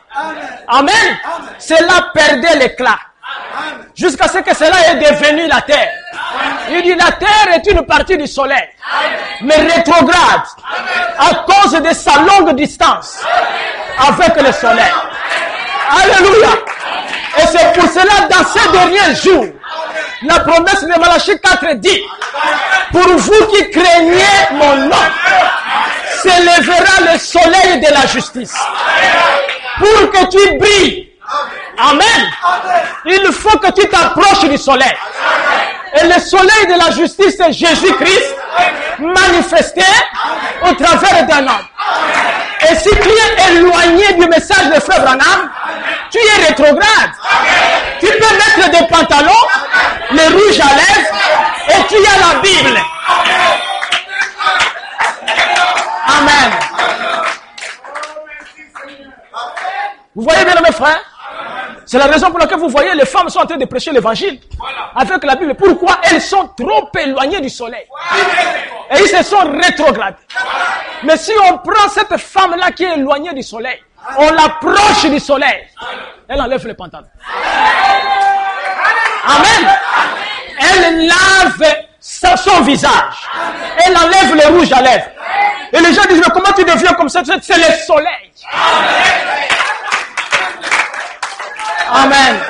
Amen. Cela perdait l'éclat. Jusqu'à ce que cela est devenu la terre. Il dit la terre est une partie du soleil. Mais rétrograde. À cause de sa longue distance. Avec le soleil. Alléluia. Et c'est pour cela, dans ces derniers jours, la promesse de Malachie 4 dit, pour vous qui craignez mon nom, s'élèvera le soleil de la justice. Pour que tu brilles. Amen. Il faut que tu t'approches du soleil. Et le soleil de la justice, c'est Jésus-Christ manifesté au travers d'un homme. Et si tu es éloigné du message de Frère Branham, tu es rétrograde. Tu peux mettre des pantalons, les rouges à lèvres, et tu as la Bible. Amen. Vous voyez bien mes frères? C'est la raison pour laquelle vous voyez les femmes sont en train de prêcher l'évangile avec la Bible. Pourquoi? Elles sont trop éloignées du soleil. Et ils se sont rétrogradés. Mais si on prend cette femme-là qui est éloignée du soleil, on l'approche du soleil, elle enlève les pantalons. Amen. Elle lave son visage. Elle enlève les rouges à lèvres. Et les gens disent, mais comment tu deviens comme ça? C'est le soleil. Amen.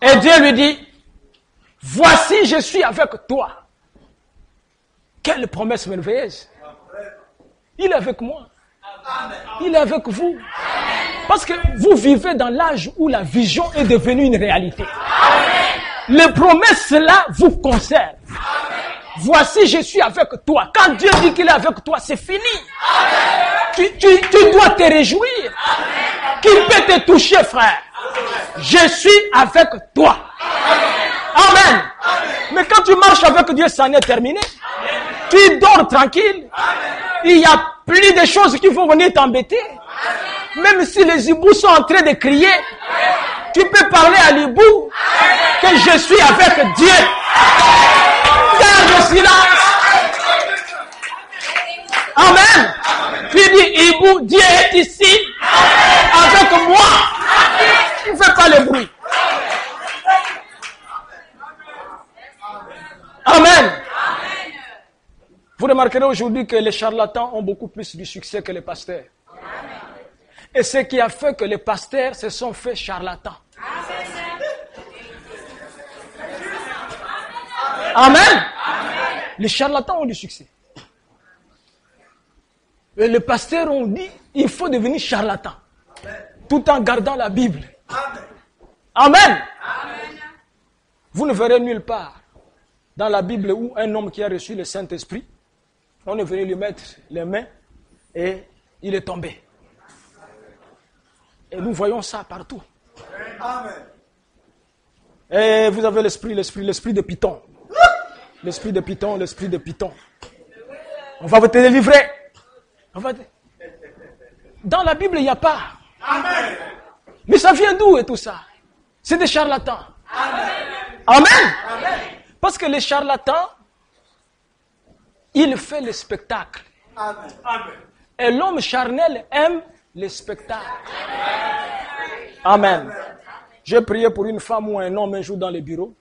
Et Dieu lui dit, voici je suis avec toi. Quelle promesse merveilleuse. Il est avec moi. Il est avec vous. Parce que vous vivez dans l'âge où la vision est devenue une réalité. Les promesses là vous concernent. Voici je suis avec toi. Quand Dieu dit qu'il est avec toi, c'est fini. Tu dois te réjouir. Qui peut te toucher, frère? Je suis avec toi. Amen. Mais quand tu marches avec Dieu, ça n'est terminé. Tu dors tranquille. Il n'y a plus de choses qui vont venir t'embêter. Même si les hiboux sont en train de crier, tu peux parler à l'hibou que je suis avec Dieu. Garde le silence. Amen. Tu dis, hibou, Dieu est ici avec moi. Ne fais pas le bruit. Amen. Vous remarquerez aujourd'hui que les charlatans ont beaucoup plus de succès que les pasteurs. Et ce qui a fait que les pasteurs se sont fait charlatans. Amen. Les charlatans ont du succès. Et les pasteurs ont dit, il faut devenir charlatan. Tout en gardant la Bible. Amen. Vous ne verrez nulle part dans la Bible où un homme qui a reçu le Saint-Esprit, on est venu lui mettre les mains et il est tombé. Et nous voyons ça partout. Amen. Et vous avez l'esprit de Python. L'esprit de Python, l'esprit de Python. On va te délivrer. Dans la Bible, il n'y a pas. Amen. Mais ça vient d'où et tout ça? C'est des charlatans. Amen. Amen. Amen. Parce que les charlatans il fait le spectacle. Amen. Et l'homme charnel aime le spectacle. Amen. J'ai prié pour une femme ou un homme un jour dans le bureau.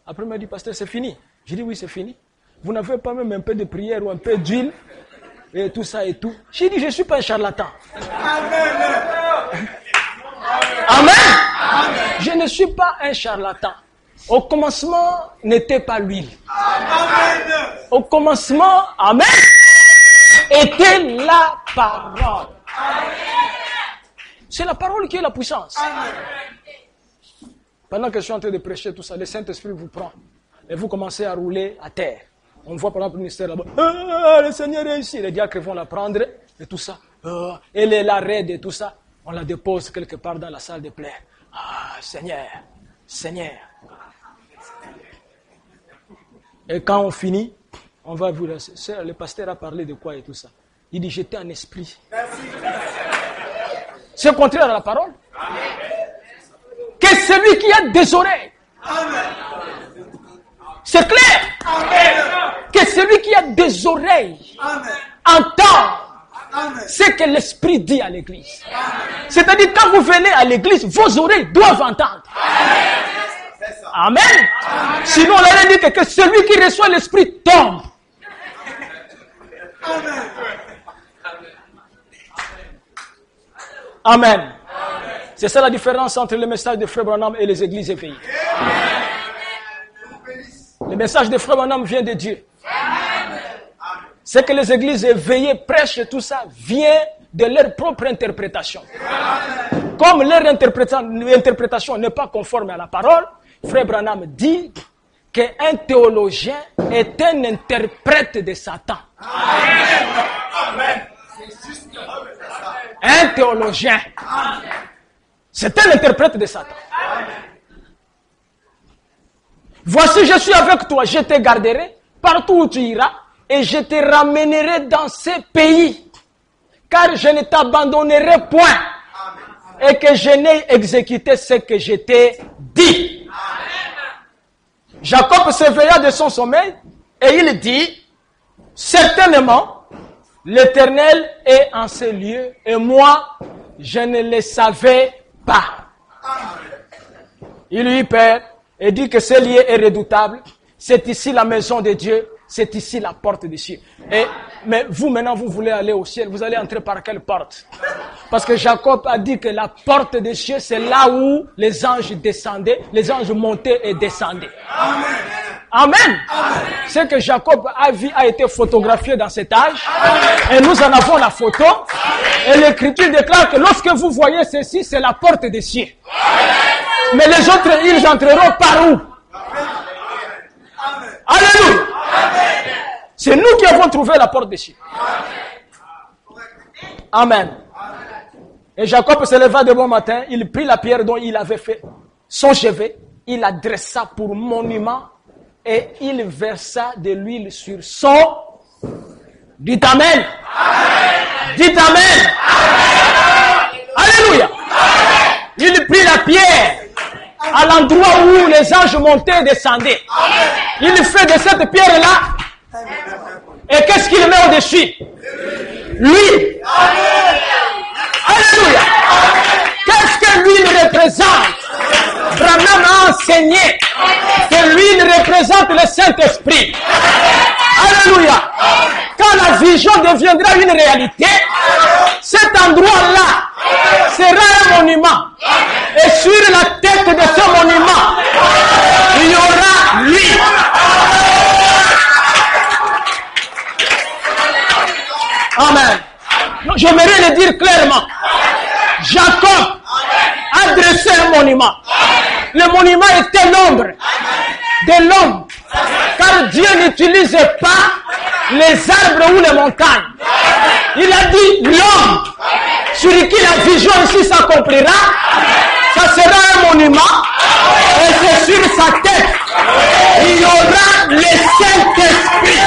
Après, il m'a dit, pasteur, c'est fini. J'ai dit, oui, c'est fini. Vous n'avez pas même un peu de prière ou un peu d'huile et tout ça et tout. J'ai dit, je ne suis pas un charlatan. Amen. Je ne suis pas un charlatan. Au commencement, n'était pas l'huile. Au commencement, amen, était la parole. C'est la parole qui est la puissance. Pendant que je suis en train de prêcher tout ça, le Saint-Esprit vous prend et vous commencez à rouler à terre. On voit par exemple le ministère là-bas, le Seigneur est ici, les diacres vont la prendre et tout ça. Elle est là raide et tout ça. On la dépose quelque part dans la salle de plaire. Ah, Seigneur, Seigneur. Et quand on finit, on va vous laisser. Le pasteur a parlé de quoi et tout ça. Il dit, j'étais en esprit. C'est contraire à la parole. Que celui qui a des oreilles. C'est clair. Que celui qui a des oreilles entend ce que l'esprit dit à l'église. C'est-à-dire, quand vous venez à l'église, vos oreilles doivent entendre. Amen. Sinon, on aurait dit que celui qui reçoit l'esprit tombe. Amen. C'est ça la différence entre le message de Frère Branham et les églises éveillées. Le message de Frère Branham vient de Dieu. C'est que les églises éveillées prêchent tout ça vient de leur propre interprétation. Comme leur interprétation n'est pas conforme à la parole, Frère Branham dit qu'un théologien est un interprète de Satan. Amen. Un théologien, c'est un interprète de Satan. Voici, je suis avec toi, je te garderai partout où tu iras et je te ramènerai dans ces pays, car je ne t'abandonnerai point et que je n'ai exécuté ce que je t'ai dit. Jacob s'éveilla de son sommeil et il dit, certainement, l'Éternel est en ces lieux et moi, je ne le savais pas. Il eut peur et dit que ce lieu est redoutable. C'est ici la maison de Dieu. C'est ici la porte des cieux. Mais vous, maintenant, vous voulez aller au ciel. Vous allez entrer par quelle porte? Parce que Jacob a dit que la porte des cieux, c'est là où les anges descendaient, les anges montaient et descendaient. Amen. Amen. Ce que Jacob a vu a été photographié dans cet âge. Et nous en avons la photo. Et l'Écriture déclare que lorsque vous voyez ceci, c'est la porte des cieux. Mais les autres, ils entreront par où? Alléluia. C'est nous qui avons trouvé la porte des cieux. Amen. Et Jacob se leva de bon matin, il prit la pierre dont il avait fait son chevet, il la dressa pour monument et il versa de l'huile sur son... Dites Amen. Dites Amen. Alléluia. Il prit la pierre à l'endroit où les anges montaient et descendaient. Il fait de cette pierre-là. Et qu'est-ce qu'il met au-dessus? L'huile. Alléluia. Qu'est-ce que l'huile représente? Branham a enseigné que l'huile représente le Saint-Esprit. Alléluia. Quand la vision deviendra une réalité, cet endroit-là sera un monument. Et sur la tête de ce monument, il y aura l'huile. Amen. J'aimerais le dire clairement. Jacob a dressé un monument. Le monument était l'ombre de l'homme. Car Dieu n'utilise pas les arbres ou les montagnes. Il a dit l'homme sur qui la vision ici s'accomplira, ça sera un monument et c'est sur sa tête. Il y aura le Saint-Esprit.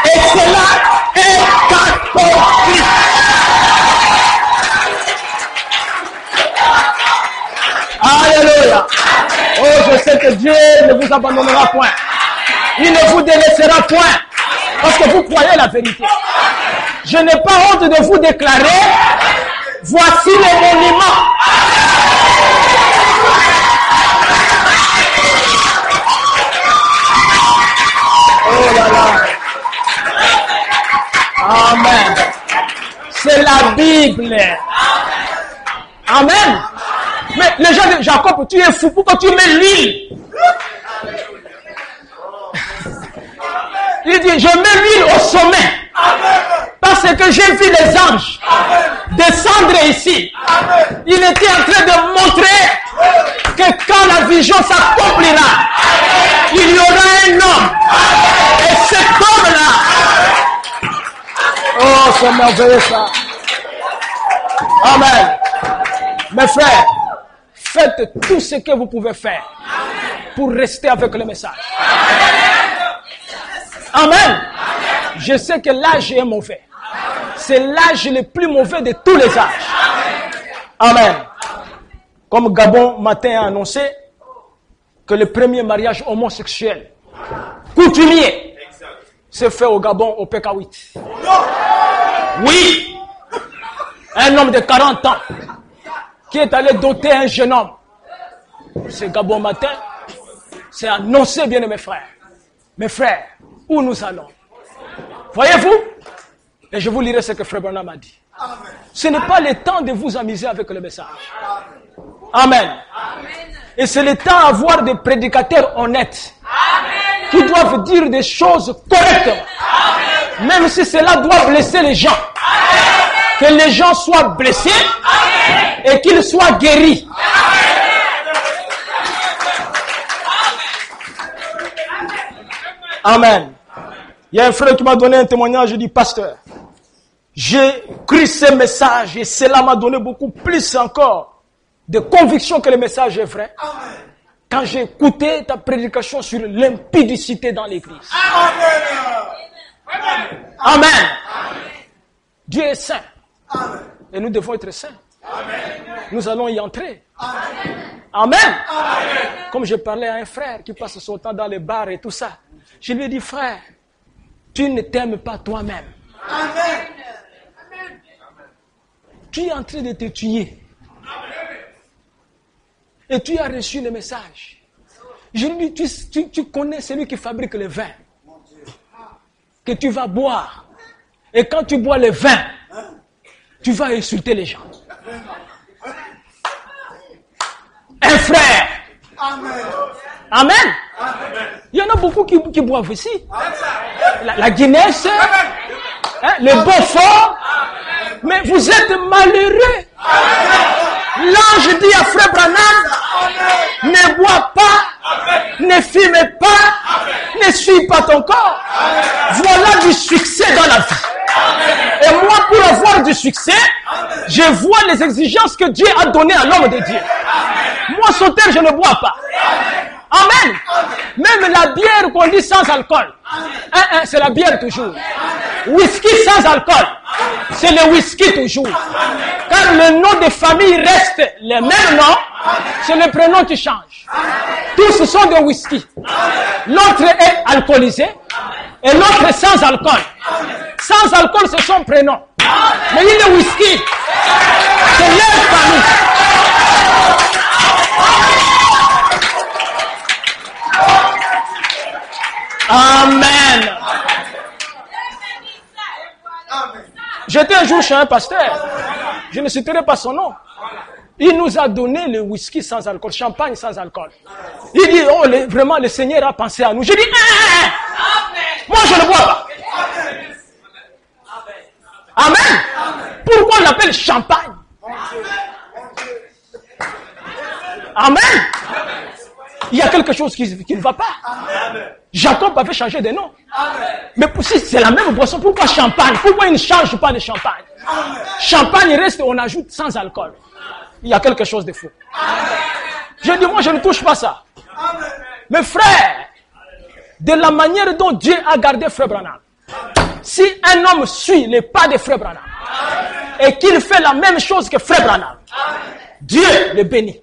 Et cela est accompli. Alléluia. Oh, je sais que Dieu ne vous abandonnera point. Il ne vous délaissera point. Parce que vous croyez la vérité. Je n'ai pas honte de vous déclarer, voici les monuments. Oh là là. Amen. C'est la Bible. Amen. Mais les gens de Jacob, tu es fou. Pourquoi tu mets l'huile? Il dit, je mets l'huile au sommet. Parce que j'ai vu les anges descendre ici. Il était en train de montrer que quand la vision s'accomplira, il y aura un homme. Et cet homme-là, oh, c'est merveilleux ça. Amen. Mes frères, faites tout ce que vous pouvez faire pour rester avec le message. Amen. Je sais que l'âge est mauvais. C'est l'âge le plus mauvais de tous les âges. Amen. Comme Gabon matin a annoncé que le premier mariage homosexuel coutumier s'est fait au Gabon au PK8. Oui. Un homme de 40 ans qui est allé doter un jeune homme. C'est Gabon matin. C'est annoncé, bien mes frères. Mes frères, où nous allons? Voyez-vous? Et je vous lirai ce que Frère Branham a dit. Ce n'est pas le temps de vous amuser avec le message. Amen. Et c'est le temps d'avoir des prédicateurs honnêtes qui doivent dire des choses correctement. Même si cela doit blesser les gens. Que les gens soient blessés et qu'ils soient guéris. Amen. Il y a un frère qui m'a donné un témoignage, il dit, pasteur, j'ai cru ce message et cela m'a donné beaucoup plus encore de conviction que le message est vrai. Amen. Quand j'ai écouté ta prédication sur l'impudicité dans l'église. Amen. Amen. Amen. Dieu est saint. Amen. Et nous devons être saints. Amen. Nous allons y entrer. Amen. Amen. Amen. Comme je parlais à un frère qui passe son temps dans les bars et tout ça. Je lui ai dit, frère, tu ne t'aimes pas toi-même. Amen. Tu es en train de te tuer. Et tu as reçu le message. Je lui dis, tu connais celui qui fabrique le vin. Que tu vas boire. Et quand tu bois le vin, tu vas insulter les gens. Un frère. Amen. Amen. Il y en a beaucoup qui boivent ici. La Guinness, le Beaufort. Mais vous êtes malheureux. L'ange dit à Frère Branham, ne bois pas, ne fume pas, ne suis pas ton corps. Voilà du succès dans la vie. Et moi, pour avoir du succès, je vois les exigences que Dieu a données à l'homme de Dieu. Moi, sauter, je ne bois pas. Amen. Même la bière qu'on dit sans alcool, c'est la bière toujours. Whisky sans alcool, c'est le whisky toujours. Car le nom de famille reste le même nom, c'est le prénom qui change. Tous sont de whisky. L'autre est alcoolisé et l'autre est sans alcool. Sans alcool, c'est son prénom. Mais il est whisky. C'est leur famille. Amen. J'étais un jour chez un pasteur. Je ne citerai pas son nom. Il nous a donné le whisky sans alcool, champagne sans alcool. Il dit, oh, vraiment, le Seigneur a pensé à nous. Je dis, moi je ne bois pas. Amen. Pourquoi on l'appelle champagne? Amen. Il y a quelque chose qui ne va pas. Jacob avait changé de nom. Mais si c'est la même boisson, pourquoi champagne? Pourquoi il ne change pas de champagne? Champagne reste, on ajoute sans alcool. Il y a quelque chose de faux. Je dis, moi je ne touche pas ça. Mes frères, de la manière dont Dieu a gardé Frère Branham, si un homme suit les pas de Frère Branham et qu'il fait la même chose que Frère Branham, Dieu le bénit.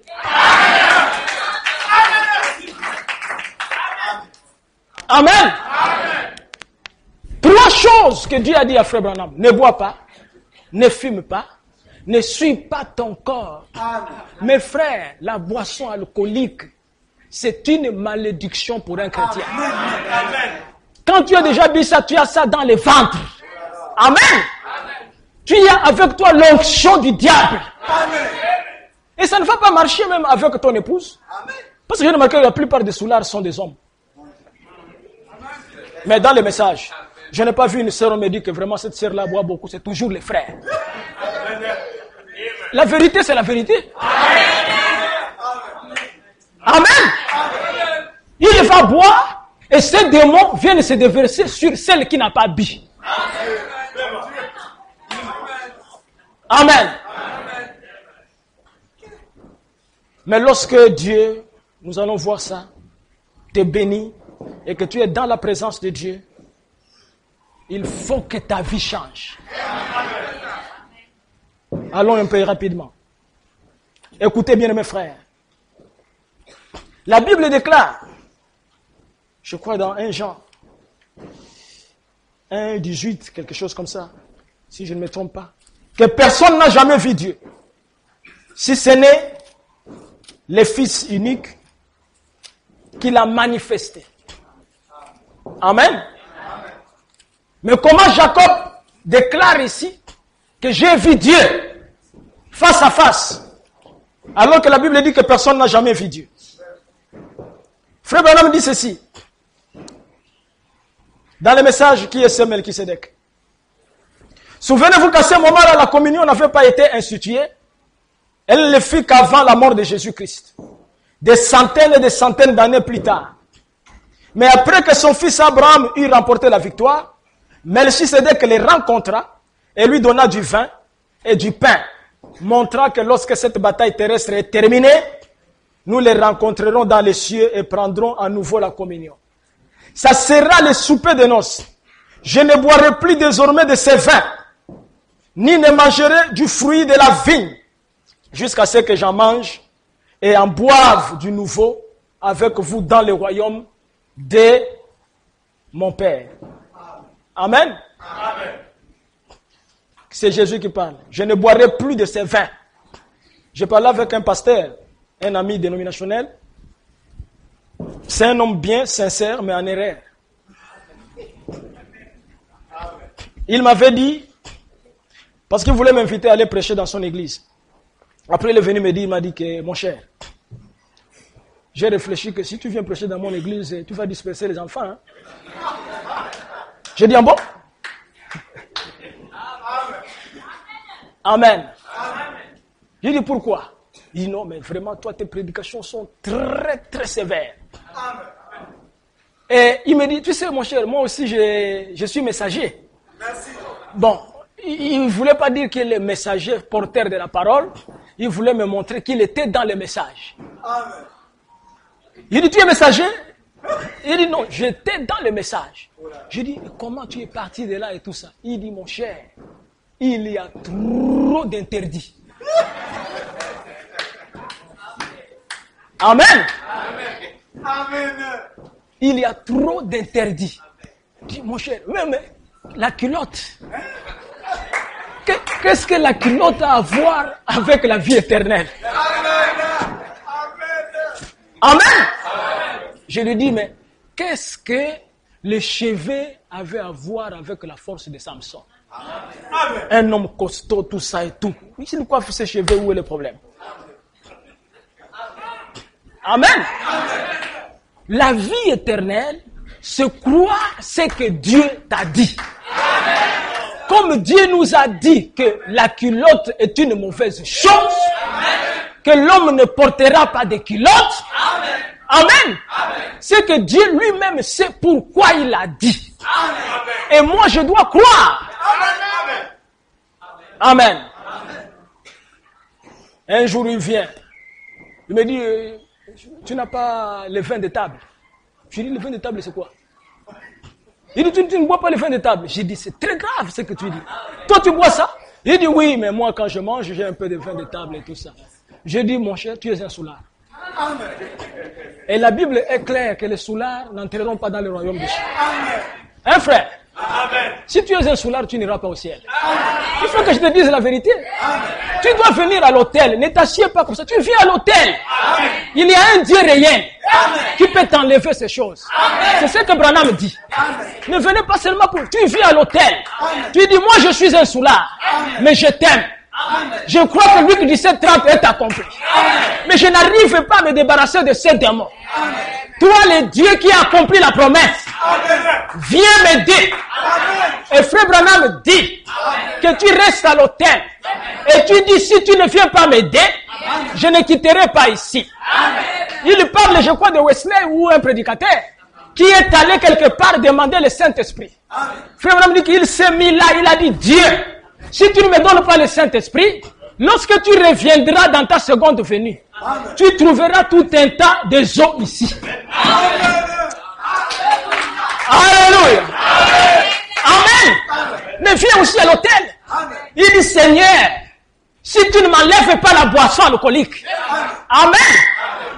Amen. 3 chose que Dieu a dit à Frère Branham. Ne bois pas, ne fume pas, ne suis pas ton corps. Mes frères, la boisson alcoolique, c'est une malédiction pour un chrétien. Quand tu as déjà bu ça, tu as ça dans le ventre. Amen. Tu as avec toi l'onction du diable. Et ça ne va pas marcher même avec ton épouse. Parce que j'ai remarqué que la plupart des soulards sont des hommes. Mais dans les messages, je n'ai pas vu une sœur, on me dit que vraiment cette sœur-là boit beaucoup, c'est toujours les frères. La vérité, c'est la vérité. Amen. Il va boire et ces démons viennent se déverser sur celle qui n'a pas bu. Amen. Mais lorsque Dieu, nous allons voir ça, te bénit et que tu es dans la présence de Dieu, il faut que ta vie change. Allons un peu rapidement. Écoutez bien mes frères. La Bible déclare, je crois dans 1 Jean, 1:18, quelque chose comme ça, si je ne me trompe pas, que personne n'a jamais vu Dieu, si ce n'est le Fils unique qui l'a manifesté. Amen. Mais comment Jacob déclare ici que j'ai vu Dieu face à face, alors que la Bible dit que personne n'a jamais vu Dieu. Frère Branham dit ceci, dans le message qui est ce Melchisedec. Souvenez-vous qu'à ce moment-là, la communion n'avait pas été instituée. Elle ne fut qu'avant la mort de Jésus-Christ. Des centaines et des centaines d'années plus tard. Mais après que son fils Abraham eut remporté la victoire, Melchisedec les rencontra et lui donna du vin et du pain, montrant que lorsque cette bataille terrestre est terminée, nous les rencontrerons dans les cieux et prendrons à nouveau la communion. Ça sera le souper de noces. Je ne boirai plus désormais de ce vin, ni ne mangerai du fruit de la vigne, jusqu'à ce que j'en mange et en boive du nouveau avec vous dans le royaume de mon Père. Amen. Amen. C'est Jésus qui parle. Je ne boirai plus de ces vins. Je parlais avec un pasteur, un ami dénominationnel. C'est un homme bien sincère, mais en erreur. Il m'avait dit, parce qu'il voulait m'inviter à aller prêcher dans son église. Après, il est venu me dire, il m'a dit que, mon cher, j'ai réfléchi que si tu viens prêcher dans mon église, tu vas disperser les enfants. Hein? J'ai dit, ah bon? Amen. J'ai dit, pourquoi? Il dit, non, mais vraiment, toi, tes prédications sont très, très sévères. Et il me dit, tu sais, mon cher, moi aussi, je suis messager. Merci. Bon, il ne voulait pas dire qu'il est messager, porteur de la parole. Il voulait me montrer qu'il était dans le message. Amen. Il dit, tu es messager? Il dit, non, j'étais dans le message. Je dis, comment tu es parti de là et tout ça? Il dit, mon cher, il y a trop d'interdits. Amen. Amen. Il y a trop d'interdits. Je dis, mon cher, mais la culotte. Qu'est-ce que la culotte a à voir avec la vie éternelle? Amen. Je lui dis, mais qu'est-ce que les cheveux avaient à voir avec la force de Samson? Amen. Un homme costaud, tout ça et tout. Il nous coiffe ses cheveux, où est le problème? Amen. La vie éternelle, c'est croire ce que Dieu t'a dit. Comme Dieu nous a dit que la culotte est une mauvaise chose, que l'homme ne portera pas de culotte. Amen. C'est que Dieu lui-même sait pourquoi il a dit. Et moi, je dois croire. Amen. Un jour, il vient. Il me dit, tu n'as pas le vin de table. Je lui dis, le vin de table, c'est quoi? Il dit, tu ne bois pas le vin de table. J'ai dit, c'est très grave ce que tu dis. Toi, tu bois ça? Il dit, oui, mais moi, quand je mange, j'ai un peu de vin de table et tout ça. Je dis, mon cher, tu es un soulard. Et la Bible est claire que les soulards n'entreront pas dans le royaume des cieux. Hein, frère? Amen. Si tu es un soulard, tu n'iras pas au ciel. Il faut que je te dise la vérité. Tu dois venir à l'autel. Ne t'assieds pas comme ça. Tu viens à l'autel. Il y a un Dieu réel qui peut t'enlever ces choses. C'est ce que Branham dit. Ne venez pas seulement pour... Tu viens à l'autel. Tu dis, moi je suis un soulard, mais je t'aime. Je crois que Luc 17:30 est accompli. Mais je n'arrive pas à me débarrasser de ces démons. Toi, le Dieu qui a accompli la promesse, viens m'aider. Et frère Branham dit que tu restes à l'autel. Et tu dis, si tu ne viens pas m'aider, je ne quitterai pas ici. Il parle, je crois, de Wesley ou un prédicateur qui est allé quelque part demander le Saint-Esprit. Frère Branham dit qu'il s'est mis là, il a dit, Dieu, si tu ne me donnes pas le Saint-Esprit, lorsque tu reviendras dans ta seconde venue, tu trouveras tout un tas de eaux ici. Alléluia. Amen. Mais viens aussi à l'autel. Il dit, Seigneur, si tu ne m'enlèves pas la boisson alcoolique, Amen,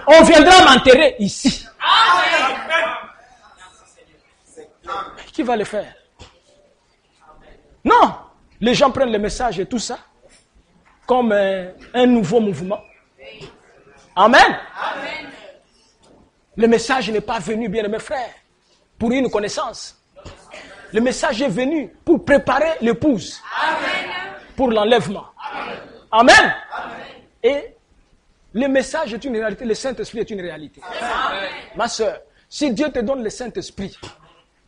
on viendra m'enterrer ici. Qui va le faire? Non. Les gens prennent le message et tout ça comme un nouveau mouvement. Amen. Le message n'est pas venu, bien mes frères, pour une connaissance. Le message est venu pour préparer l'épouse pour l'enlèvement. Amen. Et le message est une réalité, le Saint-Esprit est une réalité. Amen. Ma soeur, si Dieu te donne le Saint-Esprit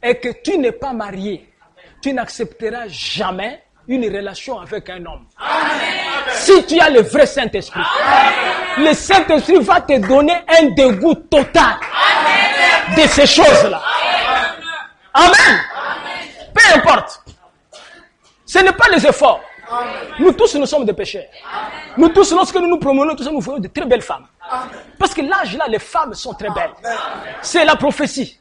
et que tu n'es pas marié, tu n'accepteras jamais une relation avec un homme. Amen. Si tu as le vrai Saint-Esprit, le Saint-Esprit va te donner un dégoût total de ces choses-là. Amen. Peu importe. Ce n'est pas les efforts. Nous tous, nous sommes des pécheurs. Nous tous, lorsque nous nous promenons, tous, nous voyons de très belles femmes. Parce que l'âge là, les femmes sont très belles. C'est la prophétie.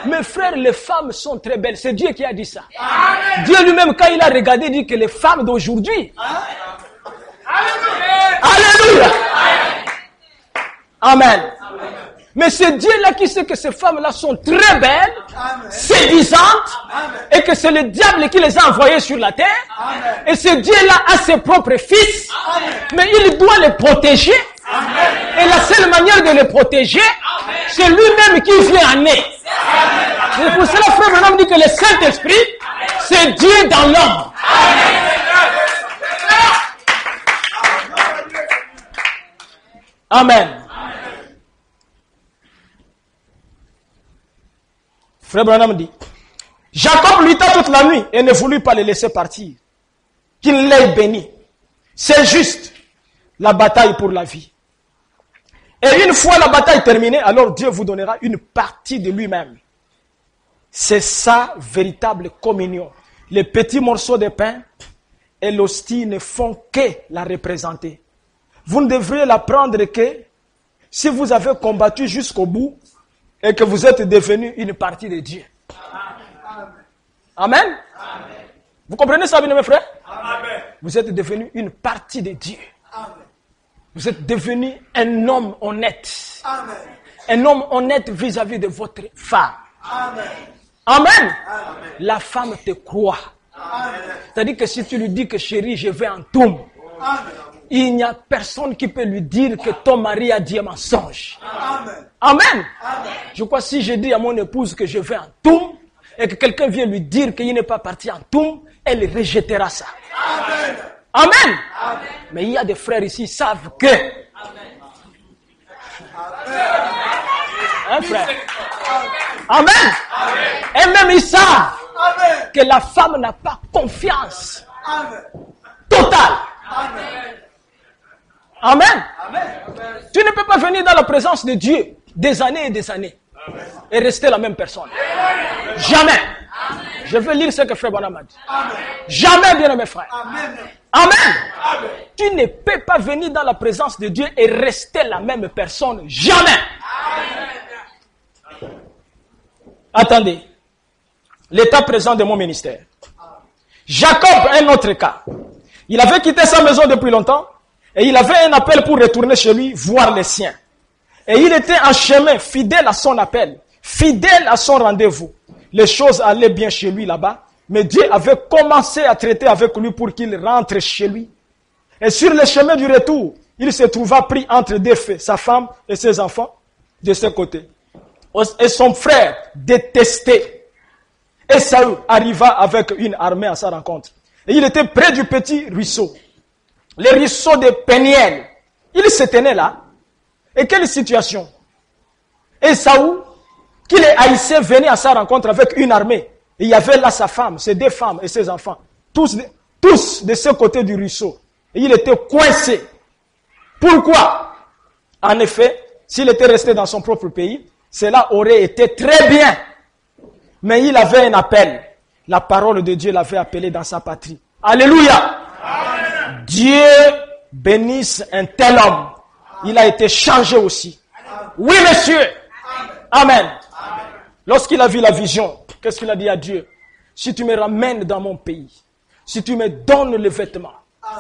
Mes frères, les femmes sont très belles. C'est Dieu qui a dit ça. Dieu lui-même, quand il a regardé, dit que les femmes d'aujourd'hui... Alléluia. Amen. Mais c'est Dieu-là qui sait que ces femmes-là sont très belles, séduisantes, et que c'est le diable qui les a envoyées sur la terre. Et ce Dieu-là a ses propres fils, mais il doit les protéger. Et la seule manière de les protéger, c'est lui-même qui vient en eux. C'est pour cela, frère Branham dit que le Saint-Esprit, c'est Dieu dans l'homme. Amen. Frère Branham dit, Jacob lutta toute la nuit et ne voulut pas les laisser partir. Qu'il l'ait béni. C'est juste la bataille pour la vie. Et une fois la bataille terminée, alors Dieu vous donnera une partie de lui-même. C'est sa véritable communion. Les petits morceaux de pain et l'hostie ne font que la représenter. Vous ne devriez la prendre que si vous avez combattu jusqu'au bout et que vous êtes devenu une partie de Dieu. Amen. Amen. Vous comprenez ça, bien mes frères? Amen. Vous êtes devenu une partie de Dieu. Amen. Vous êtes devenu un homme honnête. Amen. Un homme honnête vis-à-vis de votre femme. Amen. Amen. Amen. La femme te croit. C'est-à-dire que si tu lui dis que chérie, je vais en tombe, il n'y a personne qui peut lui dire que ton mari a dit un mensonge. Amen. Amen. Amen. Je crois que si je dis à mon épouse que je vais en tombe et que quelqu'un vient lui dire qu'il n'est pas parti en tombe, elle rejettera ça. Amen. Amen. Amen. Mais il y a des frères ici qui savent que... Hein, frère? Amen. Amen. Et même ils savent que la femme n'a pas confiance totale. Amen. Amen. Amen. Tu ne peux pas venir dans la présence de Dieu des années et des années et rester la même personne. Jamais. Amen. Je veux lire ce que frère Branham a dit. Amen. Jamais, bien mes frères. Amen. Amen. Amen. Tu ne peux pas venir dans la présence de Dieu et rester la même personne. Jamais. Amen. Attendez. L'état présent de mon ministère. Jacob, un autre cas. Il avait quitté sa maison depuis longtemps et il avait un appel pour retourner chez lui voir les siens. Et il était en chemin, fidèle à son appel, fidèle à son rendez-vous. Les choses allaient bien chez lui là-bas Mais Dieu avait commencé à traiter avec lui pour qu'il rentre chez lui. Et sur le chemin du retour, il se trouva pris entre deux feux, sa femme et ses enfants de ce côté. Et son frère détesté, Ésaü, arriva avec une armée à sa rencontre. Et il était près du petit ruisseau, le ruisseau de Péniel. Il se tenait là. Et quelle situation? Ésaü, qui les haïssait, venait à sa rencontre avec une armée. Et il y avait là sa femme, ses deux femmes et ses enfants, tous de ce côté du ruisseau. Et il était coincé. Pourquoi? En effet, s'il était resté dans son propre pays, cela aurait été très bien. Mais il avait un appel. La parole de Dieu l'avait appelé dans sa patrie. Alléluia! Amen. Dieu bénisse un tel homme. Il a été changé aussi. Oui, monsieur. Amen. Amen. Lorsqu'il a vu la vision, qu'est-ce qu'il a dit à Dieu? Si tu me ramènes dans mon pays, si tu me donnes les vêtements,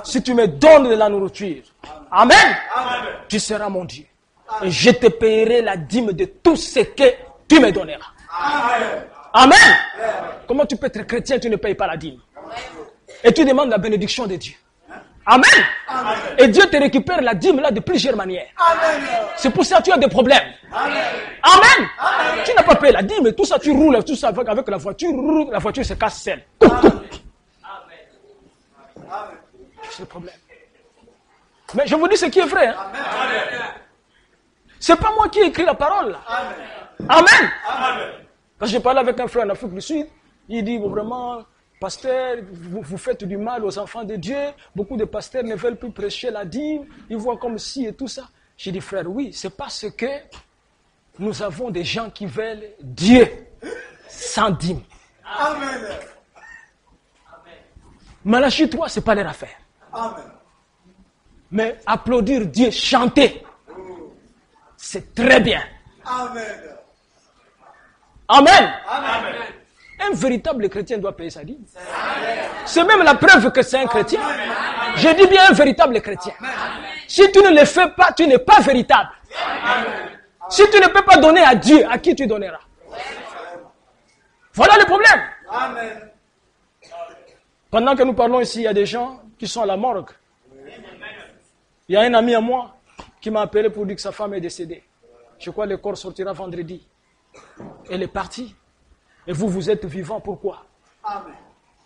si tu me donnes de la nourriture, amen, amen, tu seras mon Dieu. Amen. Et je te paierai la dîme de tout ce que tu me donneras. Amen. Amen. Amen. Comment tu peux être chrétien et tu ne payes pas la dîme? Amen. Et tu demandes la bénédiction de Dieu. Amen. Amen. Et Dieu te récupère la dîme là de plusieurs manières. Amen. C'est pour ça que tu as des problèmes. Amen. Amen. Amen. Tu n'as pas payé la dîme, mais tout ça tu roules tout ça avec la voiture se casse seule. C'est le problème. Mais je vous dis ce qui est vrai. Hein. C'est pas moi qui ai écrit la parole. Là. Amen. Amen. Amen. Quand j'ai parlé avec un frère en Afrique du Sud, il dit vraiment, pasteur, vous faites du mal aux enfants de Dieu. Beaucoup de pasteurs ne veulent plus prêcher la dîme. Ils voient comme si et tout ça. J'ai dit, frère, oui, c'est parce que nous avons des gens qui veulent Dieu sans dîme. Amen. Malachie 3, ce n'est pas leur affaire. Amen. Mais applaudir Dieu, chanter, c'est très bien. Amen. Amen. Amen. Un véritable chrétien doit payer sa dîme. C'est même la preuve que c'est un chrétien. Amen. Je dis bien un véritable chrétien. Amen. Si tu ne le fais pas, tu n'es pas véritable. Amen. Si tu ne peux pas donner à Dieu, à qui tu donneras? Voilà le problème. Amen. Pendant que nous parlons ici, il y a des gens qui sont à la morgue. Il y a un ami à moi qui m'a appelé pour dire que sa femme est décédée. Je crois que le corps sortira vendredi. Elle est partie. Et vous, vous êtes vivant. Pourquoi?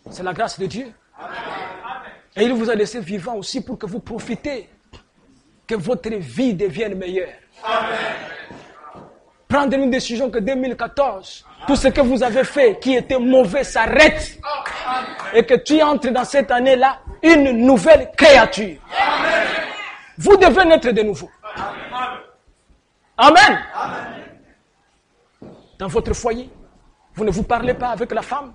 C'est la grâce de Dieu. Et il vous a laissé vivant aussi pour que vous profitez. Que votre vie devienne meilleure. Prendre une décision que 2014, tout ce que vous avez fait qui était mauvais s'arrête. Et que tu entres dans cette année-là une nouvelle créature. Amen. Vous devez naître de nouveau. Amen. Amen. Dans votre foyer, vous ne vous parlez pas avec la femme.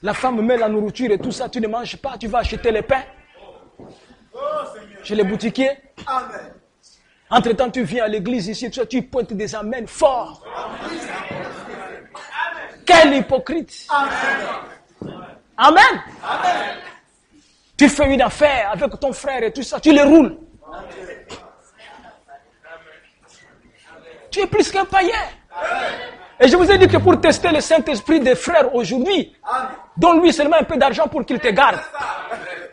La femme met la nourriture et tout ça, tu ne manges pas, tu vas acheter les pains chez les boutiquiers. Amen. Entre-temps, tu viens à l'église ici, tu pointes des amens forts. Amen. Quel hypocrite. Amen. Amen. Amen. Tu fais une affaire avec ton frère et tout ça, tu les roules. Amen. Tu es plus qu'un païen. Amen. Et je vous ai dit que pour tester le Saint-Esprit des frères aujourd'hui, donne-lui seulement un peu d'argent pour qu'il te garde.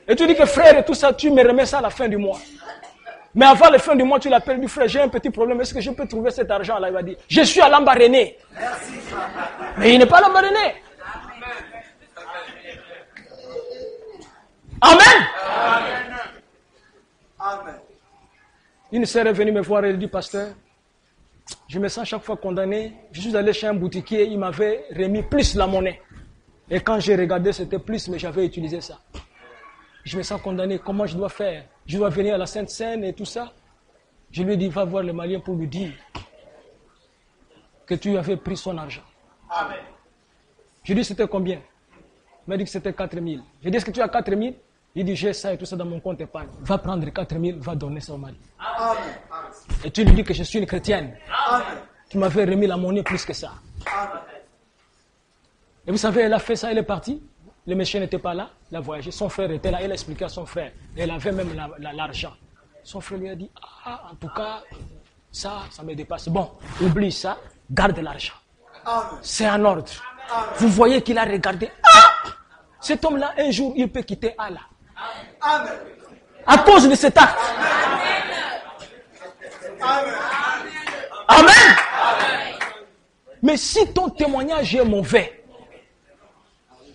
Et tu dis que frère et tout ça, tu me remets ça à la fin du mois. Mais avant la fin du mois, tu l'appelles du frère, j'ai un petit problème, est-ce que je peux trouver cet argent-là? Il va dire, je suis à l'embarrané. Mais il n'est pas l'embarrané. Amen. Amen. Amen. Une sœur est venue me voir et elle dit, pasteur, je me sens chaque fois condamné. Je suis allé chez un boutiquier, il m'avait remis plus la monnaie. Et quand j'ai regardé, c'était plus, mais j'avais utilisé ça. Je me sens condamné, comment je dois faire? Je dois venir à la Sainte Seine et tout ça. Je lui ai dit, va voir le Malien pour lui dire que tu avais pris son argent. Amen. Je lui ai dit, c'était combien? Il m'a dit que c'était 4 000. Je lui ai dit, est-ce que tu as 4 000? Il dit, j'ai ça et tout ça dans mon compte épargne. Va prendre 4 000, va donner ça au mari. Amen. Et tu lui dis que je suis une chrétienne. Amen. Tu m'avais remis la monnaie plus que ça. Amen. Et vous savez, elle a fait ça, elle est partie. Le monsieur n'était pas là, il a voyagé. Son frère était là, elle a expliqué à son frère. Elle avait même l'argent. Son frère lui a dit, en tout cas, ça me dépasse. Bon, oublie ça, garde l'argent. C'est en ordre. Vous voyez qu'il a regardé. Ah! Cet homme-là, un jour, il peut quitter Allah. Amen. À cause de cet acte. Amen. Amen. Mais si ton témoignage est mauvais,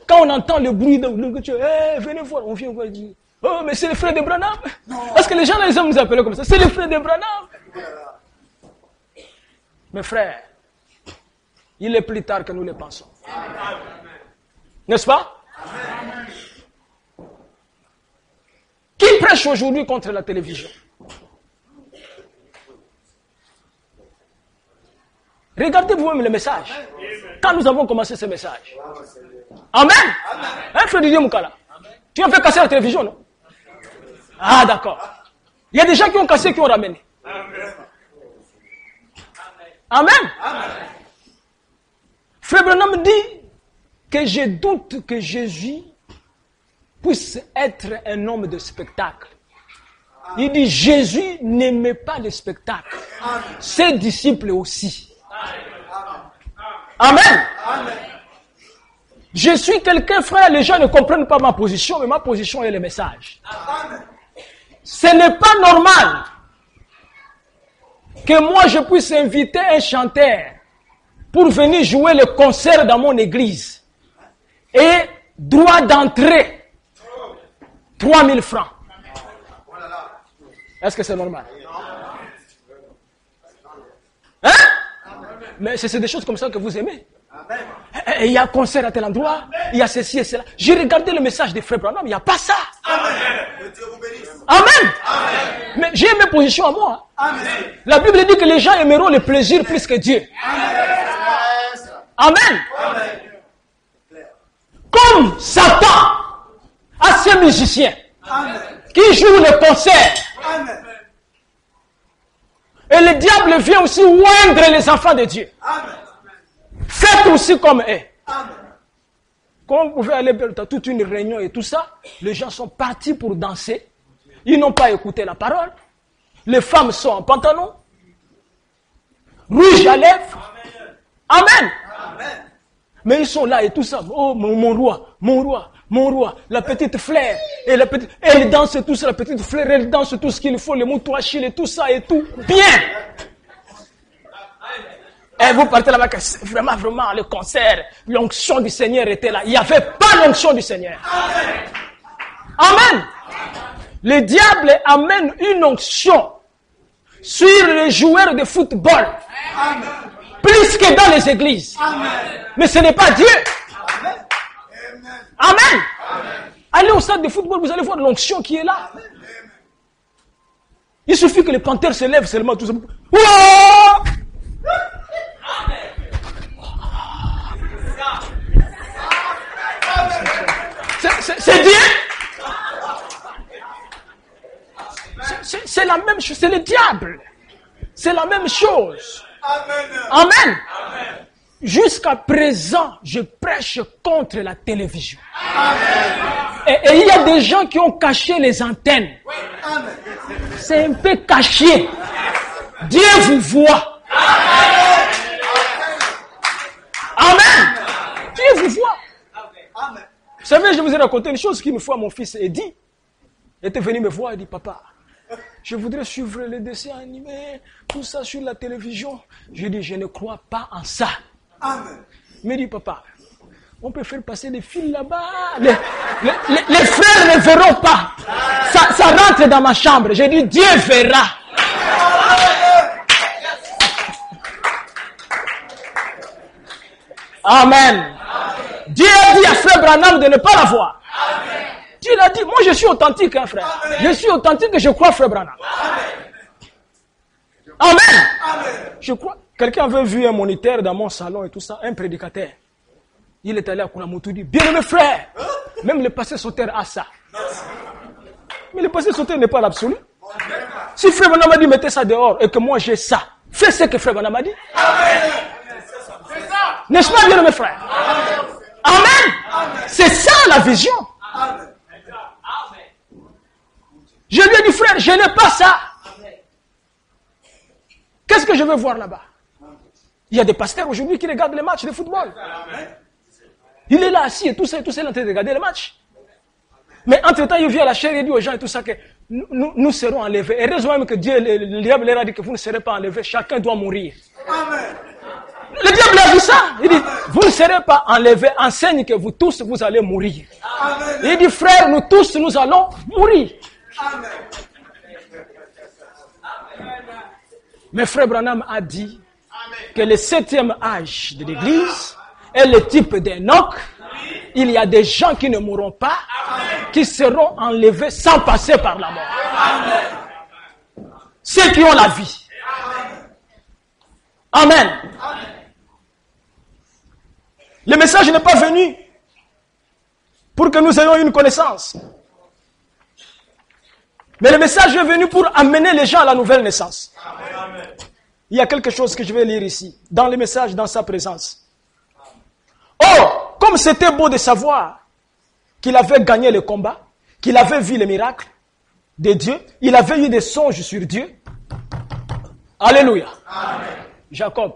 quand on entend le bruit de venez voir, on vient voir, dit, oh, mais c'est le frère de Branham. Parce que les gens, ils aiment nous appeler comme ça. C'est le frère de Branham. Mes frères, il est plus tard que nous le pensons. N'est-ce pas? Qui prêche aujourd'hui contre la télévision? Regardez vous-même le message. Quand nous avons commencé ce message. Amen. Hein, frère Didier Moukala? Tu as fait casser la télévision, non? Ah, d'accord. Il y a des gens qui ont cassé, qui ont ramené. Amen. Frère Branham dit que je doute que Jésus puisse être un homme de spectacle. Il dit Jésus n'aimait pas le spectacle. Ses disciples aussi. Amen. Je suis quelqu'un, frère, les gens ne comprennent pas ma position, mais ma position est le message. Ce n'est pas normal que moi je puisse inviter un chanteur pour venir jouer le concert dans mon église. Et droit d'entrée, 3000 francs. Est-ce que c'est normal? Hein? Mais c'est des choses comme ça que vous aimez. Et il y a un concert à tel endroit, il y a ceci et cela. J'ai regardé le message des frères Branham, il n'y a pas ça. Amen. Mais j'ai mes positions à moi. La Bible dit que les gens aimeront le plaisir plus que Dieu. Amen. Comme Satan a ses musiciens qui jouent le concert. Et le diable vient aussi oindre les enfants de Dieu. Faites aussi comme eux. Quand vous pouvez aller dans toute une réunion et tout ça, les gens sont partis pour danser. Ils n'ont pas écouté la parole. Les femmes sont en pantalon, rouge à lèvres. Amen. Mais ils sont là et tout ça. Oh, mon roi, mon roi, mon roi. La petite fleur. Et la petite, elle danse tout ça, la petite fleur, elle danse tout ce qu'il faut, les moutons Achille et tout ça et tout. Bien. Et vous partez là-bas, vraiment, vraiment, le concert, l'onction du Seigneur était là. Il n'y avait pas l'onction du Seigneur. Amen. Le diable amène une onction sur les joueurs de football. Plus que dans les églises. Mais ce n'est pas Dieu. Amen. Allez au stade de football, vous allez voir l'onction qui est là. Il suffit que les panthères se lèvent seulement tout ça. Ouah! C'est Dieu. C'est la même chose, c'est le diable. C'est la même chose. Amen. Jusqu'à présent, je prêche contre la télévision. Et il y a des gens qui ont caché les antennes. C'est un peu caché. Dieu vous voit. Amen. Dieu vous voit. Vous savez, je vous ai raconté une chose qu'une fois mon fils Eddie était venu me voir et dit, papa, je voudrais suivre les dessins animés, tout ça sur la télévision. Je dis, je ne crois pas en ça. Il me dit, papa, on peut faire passer des fils là-bas. Les frères ne verront pas. Ça rentre dans ma chambre. J'ai dit, Dieu verra. Amen. Dieu a dit à frère Branham de ne pas la voir. Dieu l'a dit, moi je suis authentique, hein, frère. Je suis authentique et je crois frère Branham. Amen. Je crois. Quelqu'un avait vu un moniteur dans mon salon et tout ça, un prédicateur. Il est allé à Kunamoto, il dit, bien-aimé frère, même le passé sauteur a ça. Mais le passé sauteur n'est pas l'absolu. Si frère Branham a dit, mettez ça dehors et que moi j'ai ça, fais ce que frère Branham a dit. N'est-ce pas, bien-aimé frère? Amen. C'est ça la vision. Je lui ai dit, frère, je n'ai pas ça. Qu'est-ce que je veux voir là-bas? Il y a des pasteurs aujourd'hui qui regardent les matchs de football. Il est là assis et tout ça, il est en train de regarder le match. Mais entre-temps, il vient à la chair et il dit aux gens et tout ça que nous serons enlevés. Et heureusement même que Dieu, le diable leur a dit que vous ne serez pas enlevés, chacun doit mourir. Amen. Le diable a dit ça. Il dit, vous ne serez pas enlevés, enseigne que vous tous, vous allez mourir. Amen. Il dit, frère, nous tous, nous allons mourir. Amen. Mais frère Branham a dit que le 7e âge de l'Église est le type d'Enoch. Il y a des gens qui ne mourront pas, qui seront enlevés sans passer par la mort. Ceux qui ont la vie. Amen. Le message n'est pas venu pour que nous ayons une connaissance. Mais le message est venu pour amener les gens à la nouvelle naissance. Il y a quelque chose que je vais lire ici, dans le message, dans sa présence. Oh, comme c'était beau de savoir qu'il avait gagné le combat, qu'il avait vu les miracles de Dieu, il avait eu des songes sur Dieu. Alléluia. Amen. Jacob,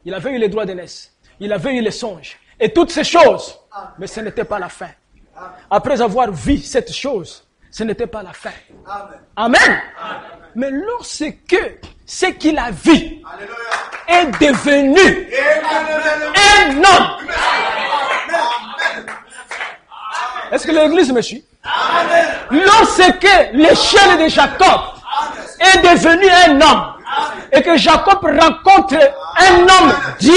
il avait eu les droits d'aînesse, il avait eu les songes, et toutes ces choses, mais ce n'était pas la fin. Après avoir vu cette chose, ce n'était pas la fin. Amen. Amen. Mais lorsque ce qu'il a vu est devenu un homme. Est-ce que l'église me suit? Lorsque l'échelle de Jacob est devenu un homme et que Jacob rencontre un homme Dieu,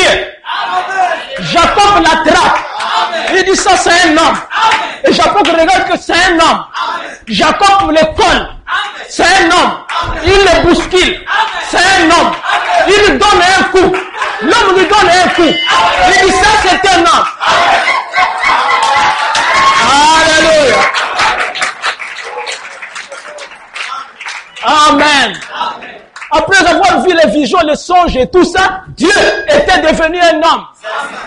Jacob l'attrape. Il dit ça c'est un homme. Et Jacob regarde que c'est un homme. Jacob le colle. C'est un homme. Il le bouscule. C'est un homme. Il lui donne un coup. L'homme lui donne un coup. Il dit ça c'est un homme. Alléluia. Amen. Après avoir vu les visions, les songes et tout ça, Dieu était devenu un homme.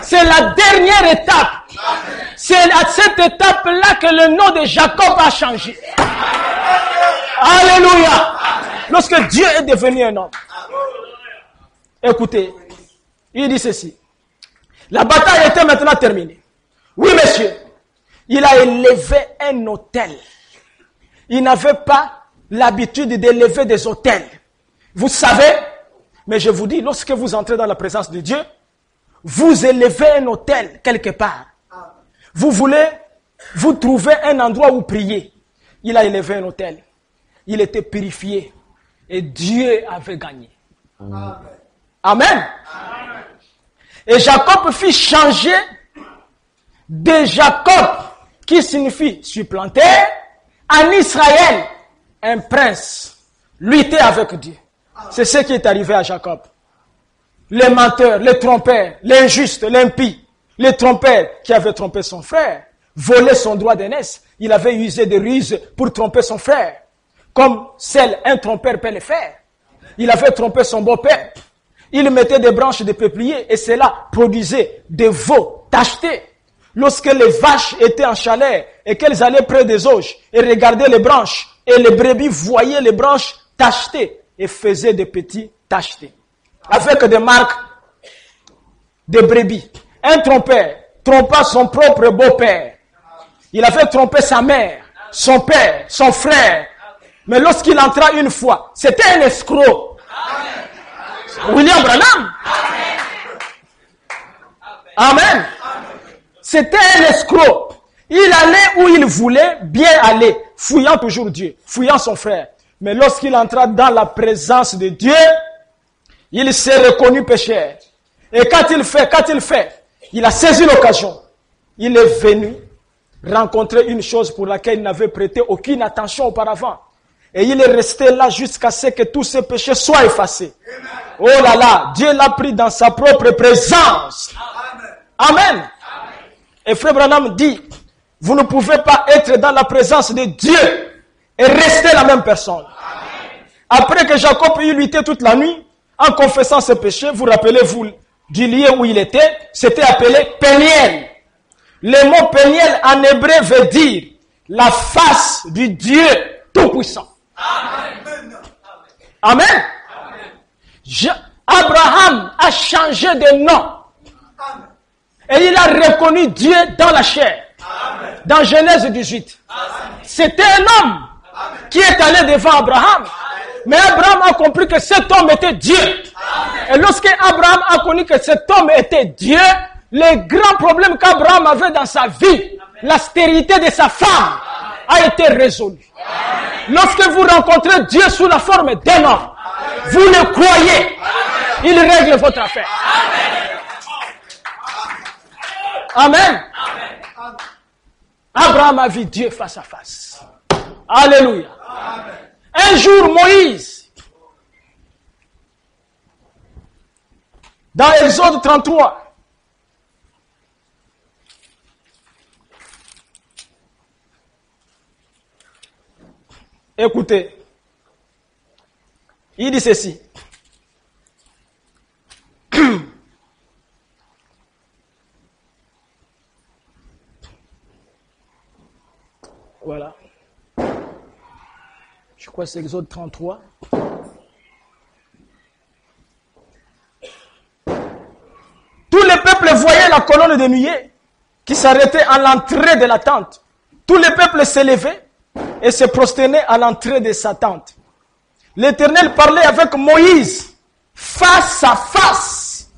C'est la dernière étape. C'est à cette étape-là que le nom de Jacob a changé. Alléluia. Lorsque Dieu est devenu un homme. Écoutez, il dit ceci. La bataille était maintenant terminée. Oui, monsieur. Il a élevé un autel. Il n'avait pas l'habitude d'élever des autels. Vous savez, mais je vous dis, lorsque vous entrez dans la présence de Dieu, vous élevez un autel quelque part. Vous voulez, vous trouvez un endroit où prier. Il a élevé un autel. Il était purifié. Et Dieu avait gagné. Amen. Amen. Et Jacob fit changer de Jacob, qui signifie supplanter, en Israël, un prince, lutter avec Dieu. C'est ce qui est arrivé à Jacob. Les menteurs, les trompeurs, l'injuste, l'impie, les trompeurs qui avaient trompé son frère, volé son droit d'aînesse. Il avait usé des ruses pour tromper son frère, comme seul un trompeur peut le faire. Il avait trompé son beau-père. Il mettait des branches de peuplier et cela produisait des veaux tachetés. Lorsque les vaches étaient en chaleur et qu'elles allaient près des auges et regardaient les branches, et les brebis voyaient les branches tachetées et faisaient des petits tachetés. Avec des marques de brebis. Un trompeur trompa son propre beau-père. Il avait trompé sa mère, son père, son frère. Mais lorsqu'il entra une fois, c'était un escroc. William Branham. Amen. C'était un escroc. Il allait où il voulait bien aller, fouillant toujours Dieu, fouillant son frère. Mais lorsqu'il entra dans la présence de Dieu, il s'est reconnu pécheur. Et quand il fait, il a saisi l'occasion. Il est venu rencontrer une chose pour laquelle il n'avait prêté aucune attention auparavant. Et il est resté là jusqu'à ce que tous ses péchés soient effacés. Oh là là, Dieu l'a pris dans sa propre présence. Amen. Et Frère Branham dit, vous ne pouvez pas être dans la présence de Dieu et rester la même personne. Après que Jacob eut lutté toute la nuit, en confessant ses péchés, vous rappelez-vous du lieu où il était, c'était appelé Péniel. Le mot Péniel en hébreu veut dire la face du Dieu Tout-Puissant. Amen. Amen. Abraham a changé de nom. Et il a reconnu Dieu dans la chair. Amen. Dans Genèse 18. Amen. C'était un homme qui est allé devant Abraham. Mais Abraham a compris que cet homme était Dieu. Amen. Et lorsque Abraham a connu que cet homme était Dieu, les grands problèmes qu'Abraham avait dans sa vie, la stérilité de sa femme, a été résolu. Lorsque vous rencontrez Dieu sous la forme d'un homme, vous le croyez, il règle votre affaire. Amen. Abraham a vu Dieu face à face. Alléluia. Un jour, Moïse, dans Exode 33, écoutez, il dit ceci. Voilà. Je crois que c'est Exode 33. Tout le peuple voyait la colonne de nuée qui s'arrêtait à l'entrée de la tente. Tout le peuple s'élevait et se prosternait à l'entrée de sa tente. L'Éternel parlait avec Moïse face à face,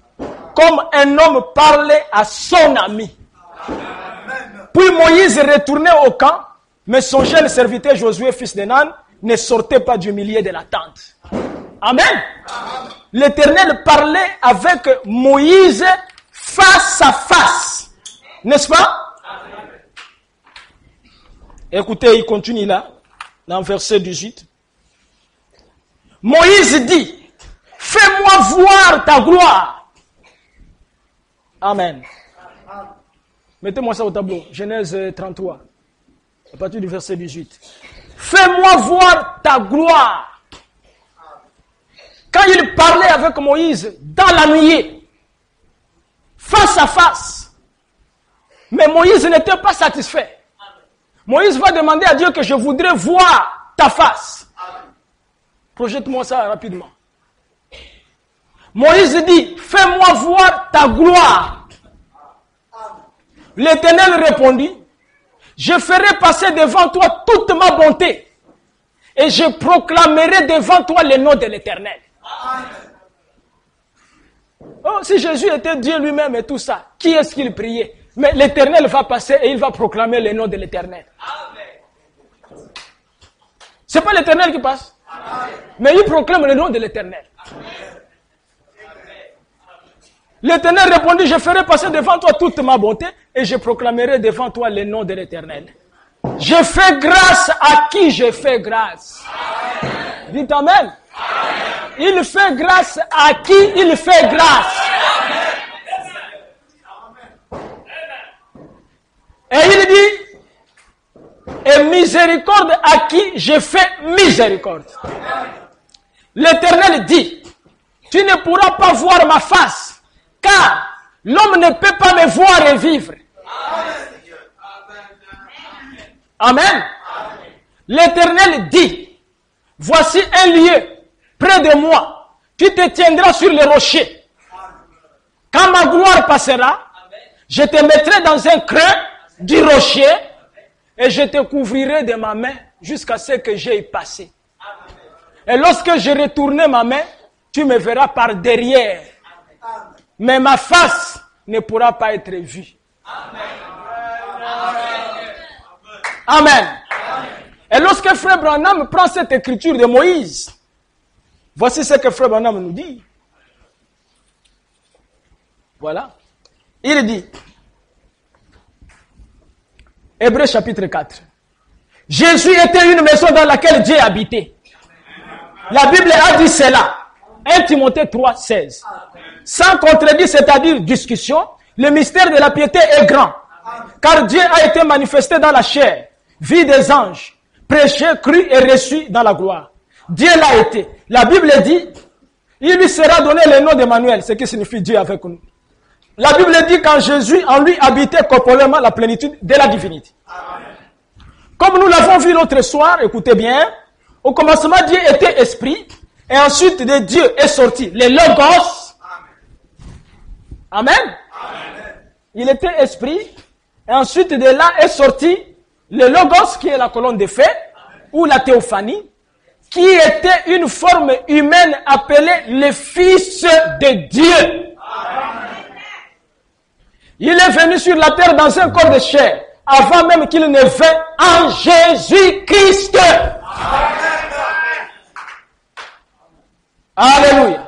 comme un homme parlait à son ami. Puis Moïse retournait au camp, mais son jeune serviteur Josué, fils de Nun, ne sortait pas du milieu de la tente. Amen. L'Éternel parlait avec Moïse face à face. N'est-ce pas? Écoutez, il continue là, dans verset 18. Moïse dit, fais-moi voir ta gloire. Amen. Mettez-moi ça au tableau. Genèse 33, à partir du verset 18. Fais-moi voir ta gloire. Quand il parlait avec Moïse dans la nuée, face à face, mais Moïse n'était pas satisfait. Moïse va demander à Dieu que je voudrais voir ta face. Projette-moi ça rapidement. Moïse dit, fais-moi voir ta gloire. L'Éternel répondit, je ferai passer devant toi toute ma bonté et je proclamerai devant toi le nom de l'Éternel. Oh, si Jésus était Dieu lui-même et tout ça, qui est-ce qu'il priait? Mais l'Éternel va passer et il va proclamer le nom de l'Éternel. C'est pas l'Éternel qui passe, mais il proclame le nom de l'Éternel. L'Éternel répondit, je ferai passer devant toi toute ma bonté et je proclamerai devant toi le nom de l'Éternel. Je fais grâce à qui je fais grâce. Dites Amen. Amen. Il fait grâce à qui il fait grâce. Et il dit, et miséricorde à qui je fais miséricorde. L'Éternel dit, tu ne pourras pas voir ma face, car l'homme ne peut pas me voir et vivre. Amen. L'Éternel dit, voici un lieu près de moi, tu te tiendras sur le rocher. Quand ma gloire passera, je te mettrai dans un creux du rocher et je te couvrirai de ma main jusqu'à ce que j'aie passé. Et lorsque je retournerai ma main, tu me verras par derrière. Mais ma face ne pourra pas être vue. Amen. Et lorsque Frère Branham prend cette écriture de Moïse, voici ce que Frère Branham nous dit. Voilà. Il dit, Hébreux chapitre 4. Jésus était une maison dans laquelle Dieu habitait. La Bible a dit cela. 1 Timothée 3, 16. Sans contredit, c'est-à-dire discussion, le mystère de la piété est grand. Car Dieu a été manifesté dans la chair, vu des anges, prêché, cru et reçu dans la gloire. Dieu l'a été. La Bible dit, il lui sera donné le nom d'Emmanuel, ce qui signifie Dieu avec nous. La Bible dit qu'en Jésus, en lui habitait corporellement la plénitude de la divinité. Amen. Comme nous l'avons vu l'autre soir, écoutez bien, au commencement Dieu était esprit, et ensuite de Dieu est sorti le Logos. Amen. Amen. il était esprit, et ensuite de là est sorti le logos, qui est la colonne de feu, ou la théophanie, qui était une forme humaine appelée le Fils de Dieu. Il est venu sur la terre dans un corps de chair, avant même qu'il ne vint en Jésus-Christ. Alléluia.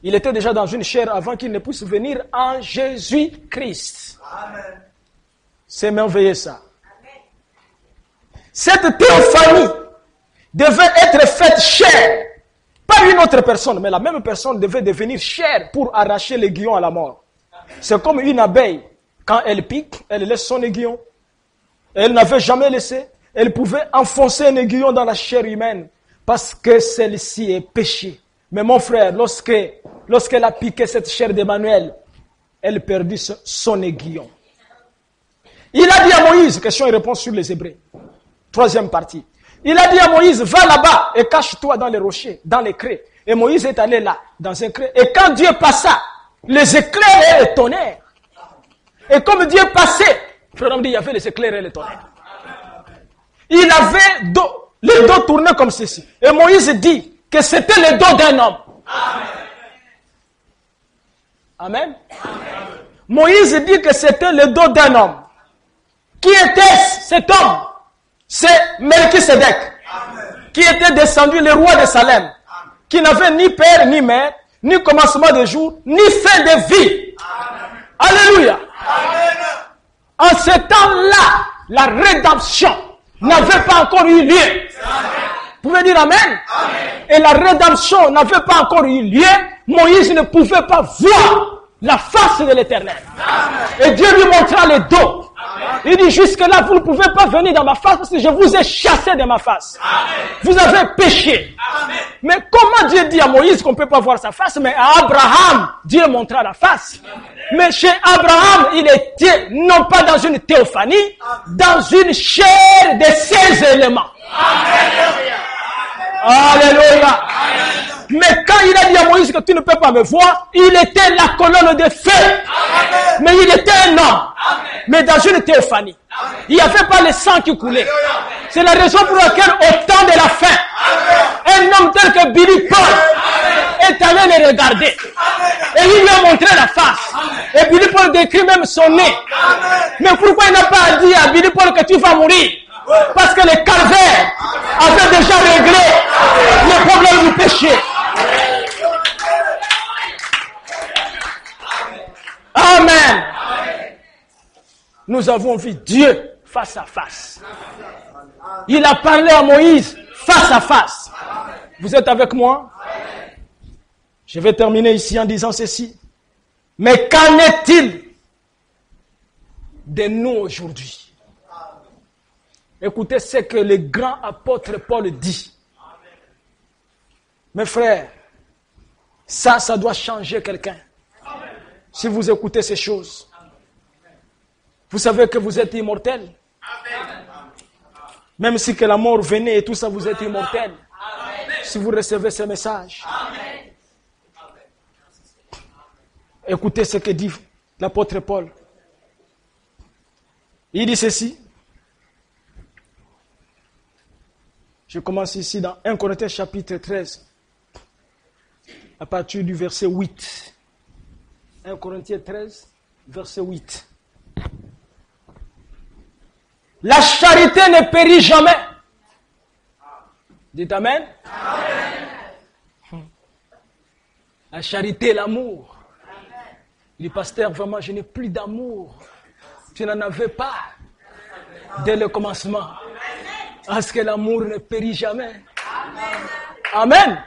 Il était déjà dans une chair avant qu'il ne puisse venir en Jésus-Christ. C'est merveilleux ça. Cette théophanie devait être faite chair. Pas une autre personne, mais la même personne devait devenir chair pour arracher l'aiguillon à la mort. C'est comme une abeille. Quand elle pique, elle laisse son aiguillon. Elle n'avait jamais laissé. Elle pouvait enfoncer un aiguillon dans la chair humaine parce que celle-ci est péché. Mais mon frère, lorsqu'elle a piqué cette chair d'Emmanuel, elle perdit son aiguillon. Il a dit à Moïse, question et réponse sur les Hébreux. Troisième partie. Il a dit à Moïse, va là-bas et cache-toi dans les rochers, dans les crêts. Et Moïse est allé là, dans un crêt. Et quand Dieu passa, les éclairs et le tonnerre. Et comme Dieu passait, frère, il y avait les éclairs et le tonnerre. Il avait le dos tourné comme ceci. Et Moïse dit que c'était le dos d'un homme. Amen. Moïse dit que c'était le dos d'un homme. Qui était-ce, cet homme? C'est Melchisedec, qui était descendu, le roi de Salem, qui n'avait ni père, ni mère, ni commencement de jour, ni fin de vie. Amen. Alléluia. Amen. En ce temps-là, la rédemption n'avait pas encore eu lieu. Amen. Vous pouvez dire Amen? Amen. Et la rédemption n'avait pas encore eu lieu. Moïse ne pouvait pas voir la face de l'Éternel. Et Dieu lui montra le dos. Il dit, jusque-là, vous ne pouvez pas venir dans ma face parce que je vous ai chassé de ma face. Amen. Vous avez péché. Amen. Mais comment Dieu dit à Moïse qu'on ne peut pas voir sa face, mais à Abraham, Dieu montra la face. Amen. Mais chez Abraham, il était non pas dans une théophanie, dans une chair de 16 éléments. Amen. Alléluia. Mais quand il a dit à Moïse que tu ne peux pas me voir, il était la colonne de feu. Amen. Mais il était un homme. Amen. Mais dans une théophanie. Amen. Il n'y avait pas le sang qui coulait. C'est la raison pour laquelle au temps de la fin, Amen. Un homme tel que Billy Paul Amen. Est allé le regarder. Amen. Et il lui a montré la face. Amen. Et Billy Paul décrit même son nez. Amen. Mais pourquoi il n'a pas dit à Billy Paul que tu vas mourir? Parce que le calvaire avait déjà réglé le problème du péché. Amen. Nous avons vu Dieu face à face. Il a parlé à Moïse face à face. Vous êtes avec moi? Je vais terminer ici en disant ceci. Mais qu'en est-il de nous aujourd'hui? Écoutez ce que le grand apôtre Paul dit. Mes frères, ça doit changer quelqu'un. Si vous écoutez ces choses, vous savez que vous êtes immortel. Même si que la mort venait et tout ça, vous êtes immortel. Si vous recevez ce message. Écoutez ce que dit l'apôtre Paul. Il dit ceci. Je commence ici dans 1 Corinthiens chapitre 13, à partir du verset 8. 1 Corinthiens 13, verset 8. La charité ne périt jamais. Dites Amen. Amen. La charité, l'amour. Le pasteur, vraiment, je n'ai plus d'amour. Tu n'en avais pas dès le commencement. Parce que l'amour ne périt jamais. Amen. Amen.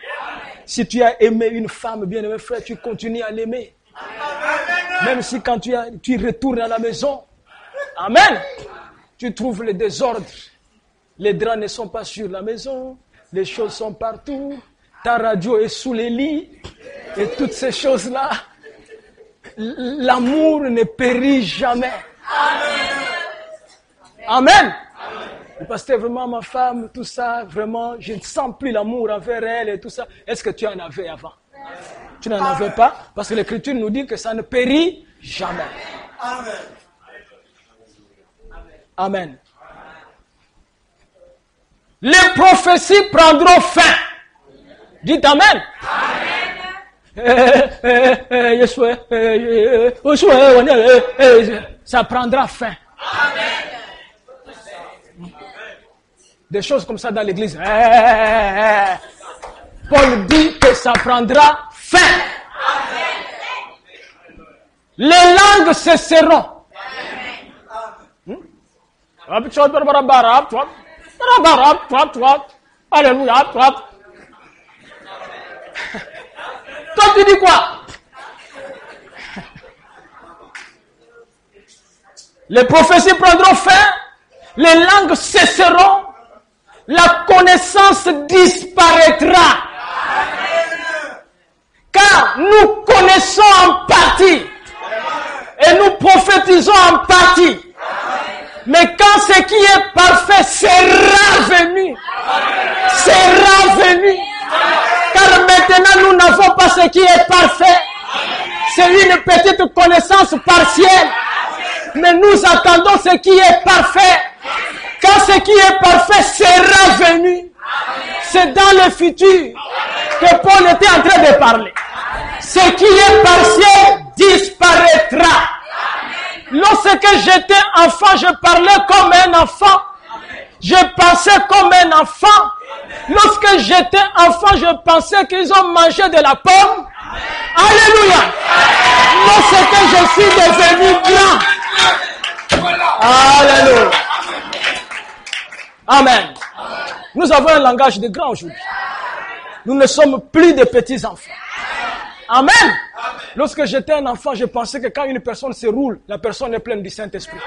Si tu as aimé une femme, bien-aimé frère, tu continues à l'aimer. Même si quand tu retournes à la maison, Amen, tu trouves le désordre. Les draps ne sont pas sur la maison, les choses sont partout, ta radio est sous les lits, et toutes ces choses-là, l'amour ne périt jamais. Amen. Le pasteur, vraiment, ma femme, tout ça, vraiment, je ne sens plus l'amour envers elle et tout ça. Est-ce que tu en avais avant? Tu n'en avais pas? Parce que l'Écriture nous dit que ça ne périt jamais. Amen. Les prophéties prendront fin. Dites Amen. Ça prendra fin. Des choses comme ça dans l'église. Paul dit que ça prendra fin. Les langues cesseront. Alléluia. Toi tu dis quoi? Les prophéties prendront fin, les langues cesseront, la connaissance disparaîtra. Car nous connaissons en partie et nous prophétisons en partie. Mais quand ce qui est parfait sera venu, car maintenant nous n'avons pas ce qui est parfait, c'est une petite connaissance partielle, mais nous attendons ce qui est parfait. Quand ce qui est parfait sera venu, c'est dans le futur que Paul était en train de parler. Ce qui est partiel disparaîtra. Lorsque j'étais enfant, je parlais comme un enfant. Je pensais comme un enfant. Lorsque j'étais enfant, je pensais qu'ils ont mangé de la pomme. Alléluia. Lorsque je suis devenu grand. Alléluia. Amen. Nous avons un langage de grands aujourd'hui. Nous ne sommes plus des petits enfants. Amen. Lorsque j'étais un enfant, je pensais que quand une personne se roule, la personne est pleine du Saint-Esprit.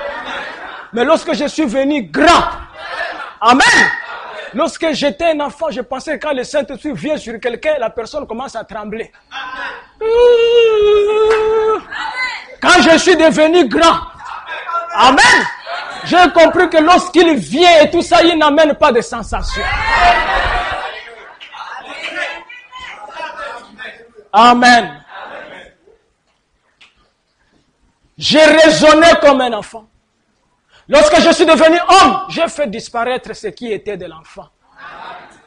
Mais lorsque je suis venu grand, amen. Lorsque j'étais un enfant, je pensais que quand le Saint-Esprit vient sur quelqu'un, la personne commence à trembler. Quand je suis devenu grand, amen, j'ai compris que lorsqu'il vient et tout ça, il n'amène pas de sensation. Amen. J'ai raisonné comme un enfant. Lorsque je suis devenu homme, j'ai fait disparaître ce qui était de l'enfant.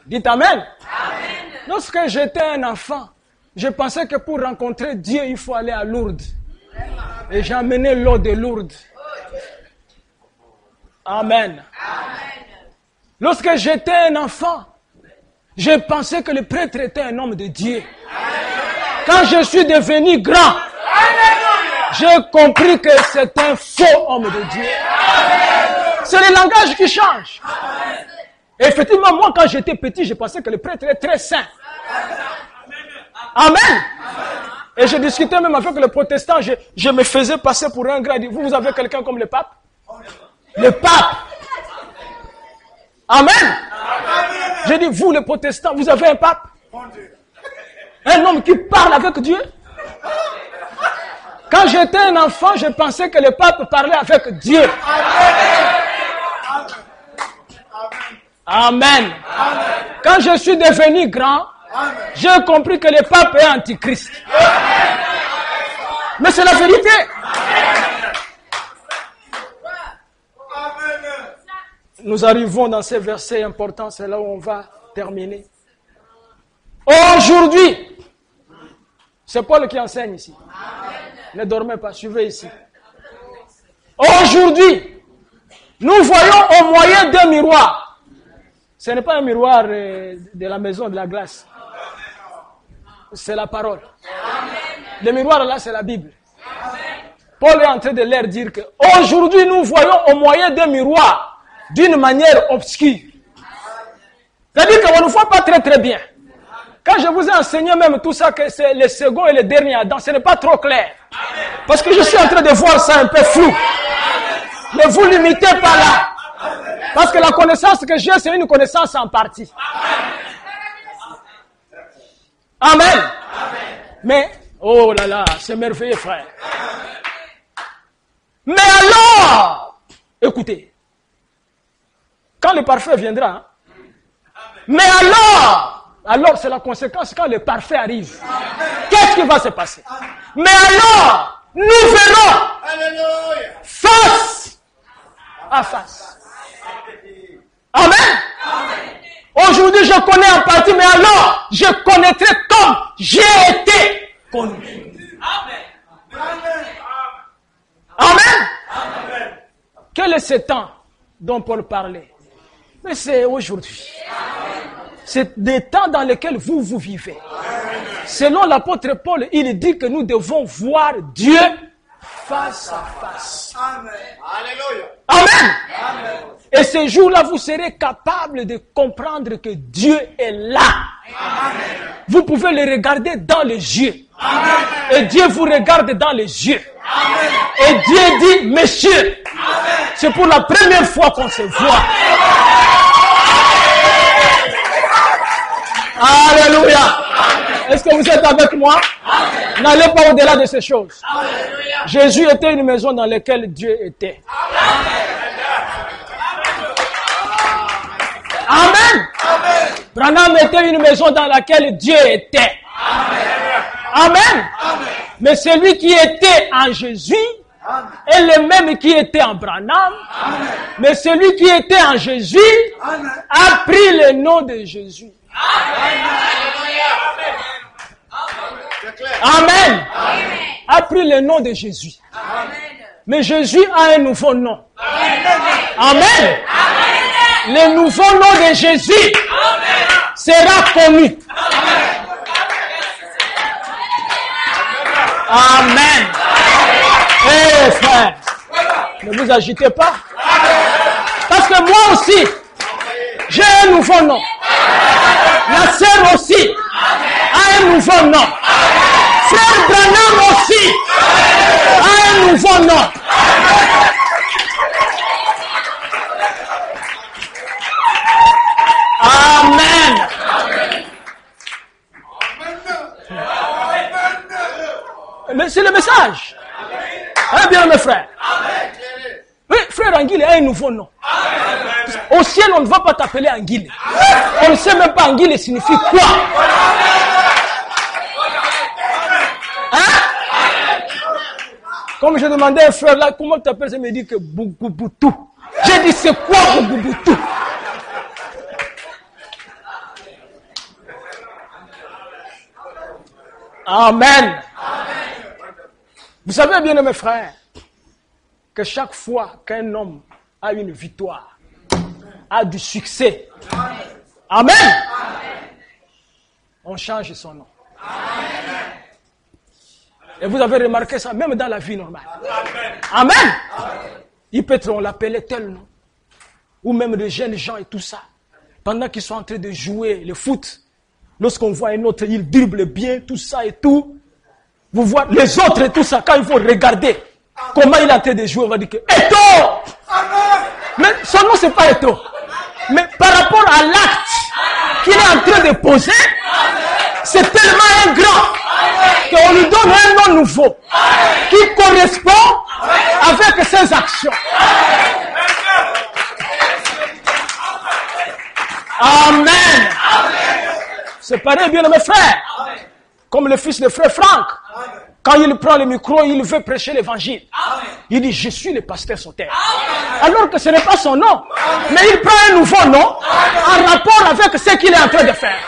Dites Amen. Amen. Lorsque j'étais un enfant, je pensais que pour rencontrer Dieu, il faut aller à Lourdes. Et j'ai amené l'eau de Lourdes. Amen. Lorsque j'étais un enfant, je pensais que le prêtre était un homme de Dieu. Quand je suis devenu grand, j'ai compris que c'est un faux homme de Dieu. C'est le langage qui change. Et effectivement, moi, quand j'étais petit, je pensais que le prêtre était très saint. Amen. Et je discutais même avec le protestant, je me faisais passer pour un grand. Vous avez quelqu'un comme le pape? Le pape. Amen. J'ai dit, vous, les protestants, vous avez un pape? Un homme qui parle avec Dieu? Quand j'étais un enfant, je pensais que le pape parlait avec Dieu. Amen. Quand je suis devenu grand, j'ai compris que le pape est antichrist. Mais c'est la vérité. Nous arrivons dans ces versets importants, c'est là où on va terminer. Aujourd'hui, c'est Paul qui enseigne ici. Ne dormez pas, suivez ici. Aujourd'hui, nous voyons au moyen d'un miroir. Ce n'est pas un miroir de la maison de la glace. C'est la parole. Le miroir là, c'est la Bible. Paul est en train de leur dire que aujourd'hui, nous voyons au moyen d'un miroir d'une manière obscure. C'est-à-dire qu'on ne voit pas très très bien. Quand je vous ai enseigné même tout ça, que c'est le second et le dernier Adam, ce n'est pas trop clair. Parce que je suis en train de voir ça un peu flou. Ne vous limitez pas là. Parce que la connaissance que j'ai, c'est une connaissance en partie. Amen. Mais, oh là là, c'est merveilleux, frère. Mais alors, écoutez, quand le parfait viendra, hein, mais alors c'est la conséquence quand le parfait arrive. Qu'est-ce qui va se passer? Mais alors, nous verrons à face. Amen. Aujourd'hui, je connais en partie, mais alors, je connaîtrai comme j'ai été connu. Amen. Quel est ce temps dont Paul parlait? Mais c'est aujourd'hui. C'est des temps dans lesquels vous vivez. Selon l'apôtre Paul, il dit que nous devons voir Dieu face à face. Amen. Et ce jour-là, vous serez capable de comprendre que Dieu est là. Vous pouvez le regarder dans les yeux. Et Dieu vous regarde dans les yeux. Et Dieu dit, monsieur, c'est pour la première fois qu'on se voit. Alléluia. Est-ce que vous êtes avec moi? N'allez pas au-delà de ces choses. Jésus était une maison dans laquelle Dieu était. Amen. Branham était une maison dans laquelle Dieu était. Amen. Mais celui qui était en Jésus est le même qui était en Branham. Mais celui qui était en Jésus a pris le nom de Jésus. Amen. A pris le nom de Jésus. Mais Jésus a un nouveau nom. Amen. Le nouveau nom de Jésus sera connu. Amen. Eh frère, ne vous agitez pas. Parce que moi aussi, j'ai un nouveau nom. La sœur aussi a un nouveau nom. Frère Branham aussi a un nouveau nom. Amen. Mais c'est le message. Hein, bien mes frères. Oui, frère Anguille a un nouveau nom. Au ciel, on ne va pas t'appeler Anguille. On ne sait même pas Anguille signifie quoi. Hein? Comme je demandais à un frère là, comment tu t'appelles? Il me dit que Bougoubutou. J'ai dit, c'est quoi Bougoubutou? Amen. Vous savez bien, mes frères, que chaque fois qu'un homme a une victoire, a du succès, amen, on change son nom. Et vous avez remarqué ça même dans la vie normale. Amen. Il peut être, on l'appelait tel nom, ou même de jeunes gens et tout ça, pendant qu'ils sont en train de jouer le foot. Lorsqu'on voit un autre, il dribble bien, tout ça et tout. Vous voyez, les autres et tout ça, quand il faut regarder comment il est en train de jouer, on va dire que Eto! Mais son nom, c'est pas Eto. Mais par rapport à l'acte qu'il est en train de poser, c'est tellement un grand qu'on lui donne un nom nouveau qui correspond avec ses actions. Amen. C'est pareil, bien mes frères. Comme le fils de frère Franck. Quand il prend le micro, il veut prêcher l'évangile. Il dit, je suis le pasteur Sauter. Alors que ce n'est pas son nom. Mais il prend un nouveau nom en rapport avec ce qu'il est en train de faire.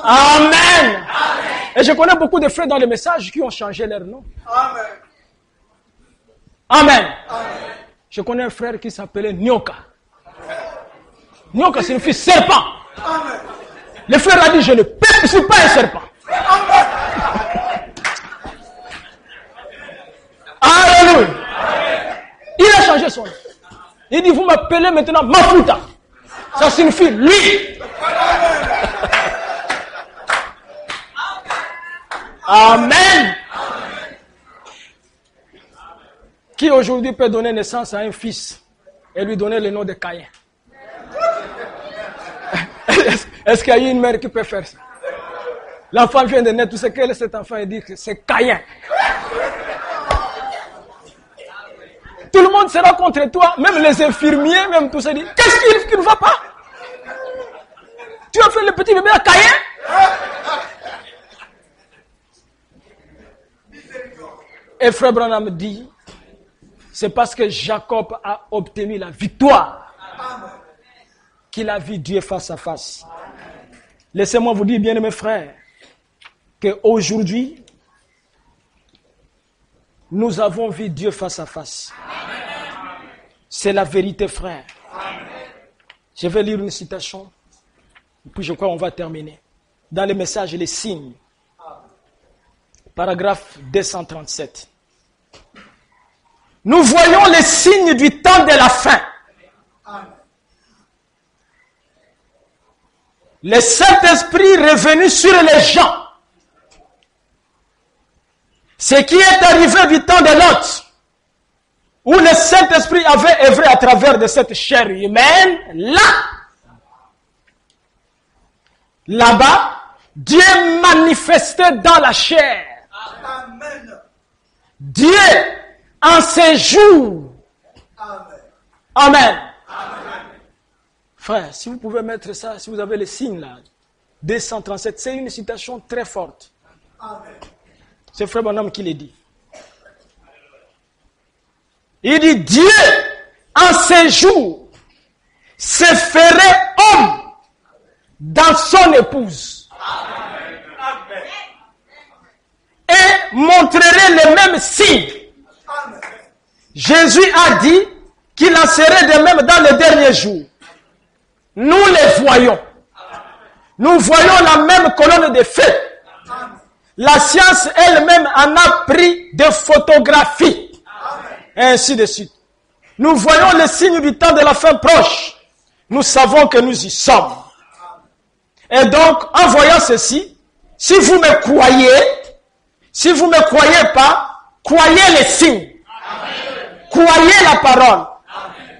Amen. Et je connais beaucoup de frères dans les messages qui ont changé leur nom. Amen. Je connais un frère qui s'appelait Nyoka. Nyoka signifie serpent. Le frère a dit, je ne suis pas un serpent. Alléluia. Il a changé son nom. Il dit, vous m'appelez maintenant Mafuta. Ça signifie lui. Amen. Qui aujourd'hui peut donner naissance à un fils et lui donner le nom de Caïn? Est-ce qu'il y a une mère qui peut faire ça? L'enfant vient de naître, tout ce qu'elle est cet enfant, il dit que c'est Caïn. Tout le monde sera contre toi, même les infirmiers, même tout ça dit, qu'est-ce qui ne va pas? Tu as fait le petit bébé à Caïn? Et Frère Branham dit, c'est parce que Jacob a obtenu la victoire qu'il a vu Dieu face à face. Laissez-moi vous dire, bien-aimés frères, qu'aujourd'hui, nous avons vu Dieu face à face. C'est la vérité, frère. Je vais lire une citation, puis je crois qu'on va terminer. Dans les messages et les signes, paragraphe 237. Nous voyons les signes du temps de la fin. Le Saint-Esprit revenu sur les gens. Ce qui est arrivé du temps de Lot, où le Saint-Esprit avait œuvré à travers de cette chair humaine, là-bas, Dieu manifestait dans la chair. Amen. Dieu en ces jours. Amen. Amen. Amen. Frère, si vous pouvez mettre ça, si vous avez les signes là, 237, c'est une citation très forte. Amen. C'est Frère Branham qui l'a dit. Il dit, Dieu, en ces jours, se ferait homme dans son épouse. Amen. Amen. Et montrerait les mêmes signes. Amen. Jésus a dit qu'il en serait de même dans les derniers jours. Nous les voyons. Nous voyons la même colonne de feu. La science elle-même en a pris des photographies. Et ainsi de suite. Nous voyons les signes du temps de la fin proche. Nous savons que nous y sommes. Et donc, en voyant ceci, si vous me croyez pas, croyez les signes. Croyez la parole.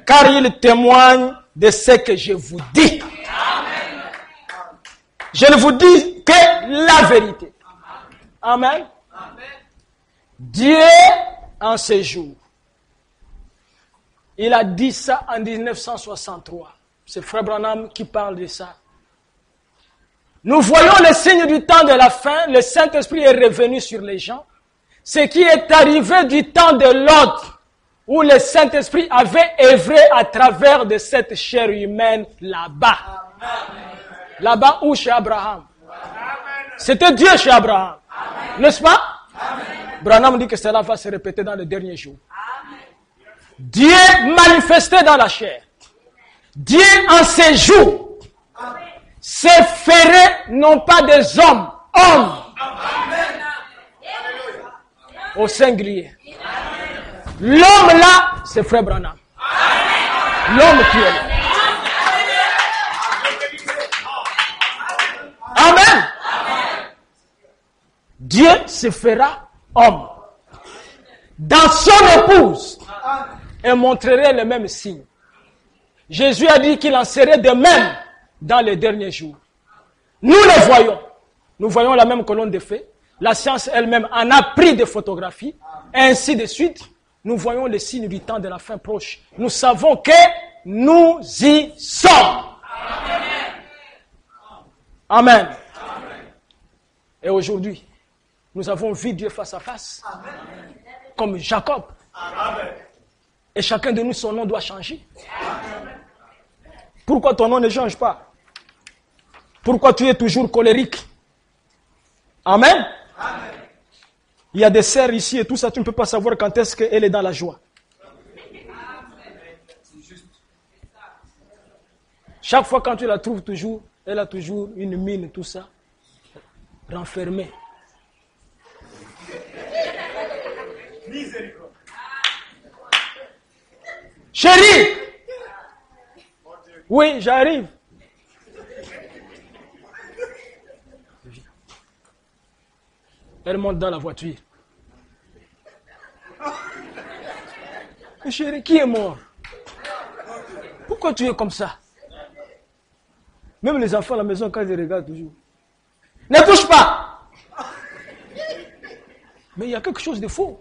Car il témoigne de ce que je vous dis. Je ne vous dis que la vérité. Amen. Dieu, en ces jours, il a dit ça en 1963. C'est Frère Branham qui parle de ça. Nous voyons les signes du temps de la fin. Le Saint-Esprit est revenu sur les gens. Ce qui est arrivé du temps de l'autre, où le Saint-Esprit avait œuvré à travers de cette chair humaine là-bas. Là-bas où chez Abraham. C'était Dieu chez Abraham. N'est-ce pas? Branham dit que cela va se répéter dans les derniers jours. Dieu manifesté dans la chair. Dieu en ces jours se ferait non pas des hommes, hommes. Au singulier. L'homme là, c'est Frère Branham. L'homme qui est là. Amen. Dieu se fera homme dans son épouse et montrerait les mêmes signes. Jésus a dit qu'il en serait de même dans les derniers jours. Nous le voyons. Nous voyons la même colonne de feu. La science elle-même en a pris des photographies. Et ainsi de suite. Nous voyons les signes du temps de la fin proche. Nous savons que nous y sommes. Amen. Et aujourd'hui, nous avons vu Dieu face à face. Comme Jacob. Et chacun de nous, son nom doit changer. Pourquoi ton nom ne change pas? Pourquoi tu es toujours colérique? Amen. Il y a des sœurs ici et tout ça, tu ne peux pas savoir quand est-ce qu'elle est dans la joie. Chaque fois quand tu la trouves toujours, elle a toujours une mine, tout ça, renfermée. Chérie! Oui, j'arrive. Elle monte dans la voiture. Mais chérie, qui est mort? Pourquoi tu es comme ça? Même les enfants à la maison, quand ils regardent toujours. Ne touche pas! Mais il y a quelque chose de faux.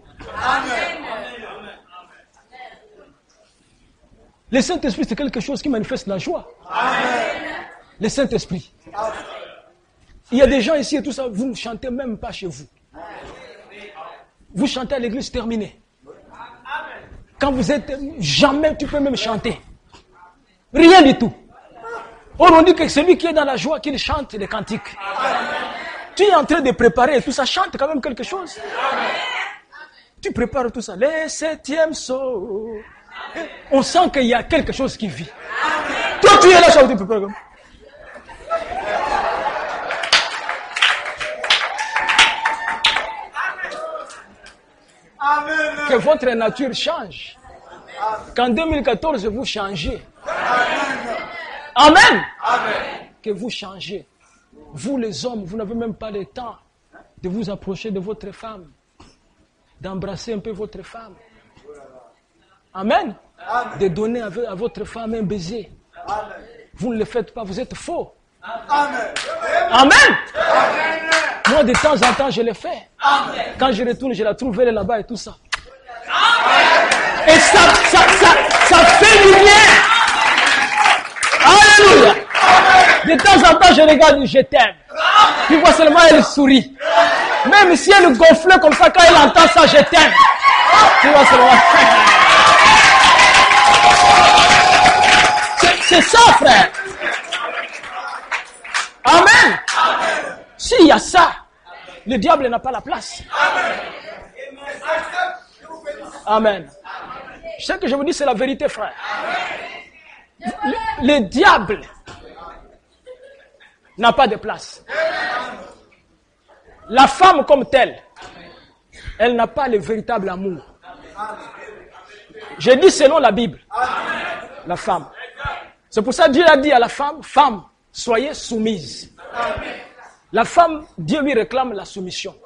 Le Saint-Esprit, c'est quelque chose qui manifeste la joie. Le Saint-Esprit. Il y a des gens ici et tout ça, vous ne chantez même pas chez vous. Vous chantez à l'église, terminé. Quand vous êtes, jamais tu peux même chanter. Rien du tout. Or, on dit que celui qui est dans la joie, qu'il chante les cantiques. Tu es en train de préparer tout ça, chante quand même quelque chose. Tu prépares tout ça. Les 7e sauts. On sent qu'il y a quelque chose qui vit. Toi, tu es là, tu prépares comme. Que votre nature change. Qu'en 2014, vous changez. Amen. Que vous changez. Vous les hommes, vous n'avez même pas le temps de vous approcher de votre femme. D'embrasser un peu votre femme. Amen. De donner à votre femme un baiser. Vous ne le faites pas, vous êtes faux. Amen. Moi, de temps en temps, je le fais. Quand je retourne, je la trouve, elle est là-bas et tout ça. Et ça fait du bien. Alléluia. De temps en temps, je regarde, je t'aime. Tu vois seulement, elle sourit. Même si elle gonfle comme ça, quand elle entend ça, je t'aime. Tu vois seulement. C'est ça, frère. Amen. S'il y a ça, le diable n'a pas la place. Amen. Je sais que je vous dis, c'est la vérité, frère. Le diable n'a pas de place. La femme comme telle, elle n'a pas le véritable amour. Je dis selon la Bible, la femme. C'est pour ça que Dieu a dit à la femme, femme, soyez soumise. La femme, Dieu lui réclame la soumission.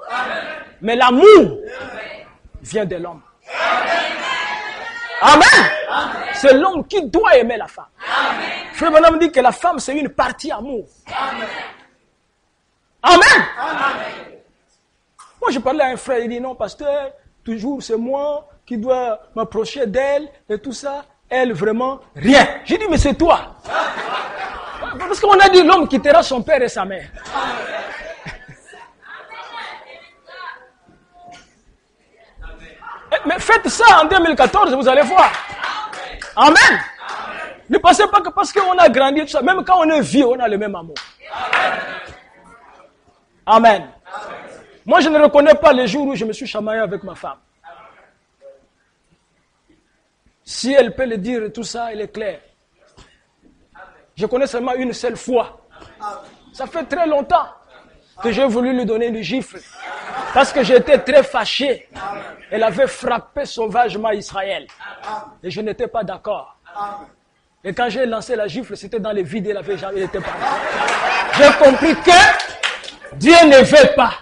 Mais l'amour vient de l'homme. Amen. C'est l'homme qui doit aimer la femme. Frère Branham dit que la femme, c'est une partie amour. Amen. Moi, je parlais à un frère, il dit non, pasteur, toujours c'est moi qui dois m'approcher d'elle et tout ça. Elle, vraiment, rien. J'ai dit, mais c'est toi. Parce qu'on a dit l'homme quittera son père et sa mère. Mais faites ça en 2014, vous allez voir. Amen. Ne pensez pas que parce qu'on a grandi, tout ça, même quand on est vieux, on a le même amour. Amen. Moi, je ne reconnais pas les jours où je me suis chamaillé avec ma femme. Si elle peut le dire, tout ça, il est clair. Je connais seulement une seule fois. Ça fait très longtemps que j'ai voulu lui donner une gifle. Parce que j'étais très fâché. Elle avait frappé sauvagement Israël. Et je n'étais pas d'accord. Et quand j'ai lancé la gifle, c'était dans le vide, elle était partie. J'ai compris que Dieu ne veut pas.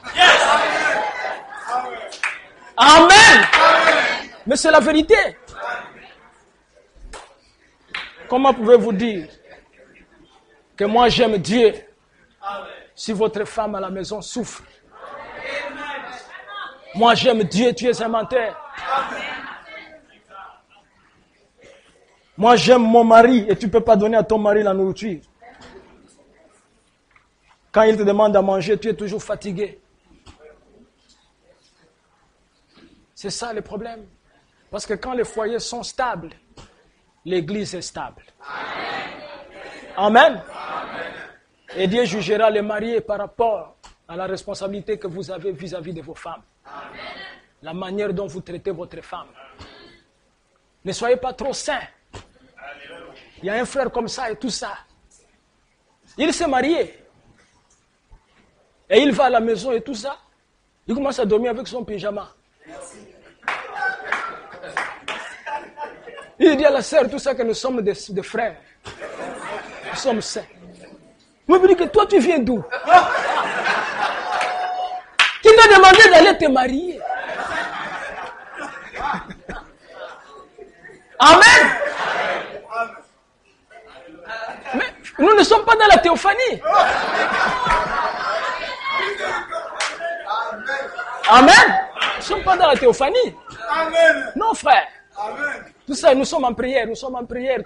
Amen. Mais c'est la vérité. Comment pouvez-vous dire que moi j'aime Dieu si votre femme à la maison souffre? Moi j'aime Dieu, tu es un menteur. Moi j'aime mon mari et tu ne peux pas donner à ton mari la nourriture. Quand il te demande à manger, tu es toujours fatigué. C'est ça le problème. Parce que quand les foyers sont stables, l'église est stable. Amen. Et Dieu jugera les mariés par rapport à la responsabilité que vous avez vis-à-vis de vos femmes. La manière dont vous traitez votre femme. Ne soyez pas trop saints. Il y a un frère comme ça et tout ça. Il s'est marié. Et il va à la maison et tout ça. Il commence à dormir avec son pyjama. Il dit à la sœur tout ça que nous sommes des frères. Nous sommes saints. Moi, je me dis que toi, tu viens d'où? Qui t'a demandé d'aller te marier? Amen. Mais nous ne sommes pas dans la théophanie. Amen. Nous ne sommes pas dans la théophanie. Non, frère. Tout ça, nous sommes en prière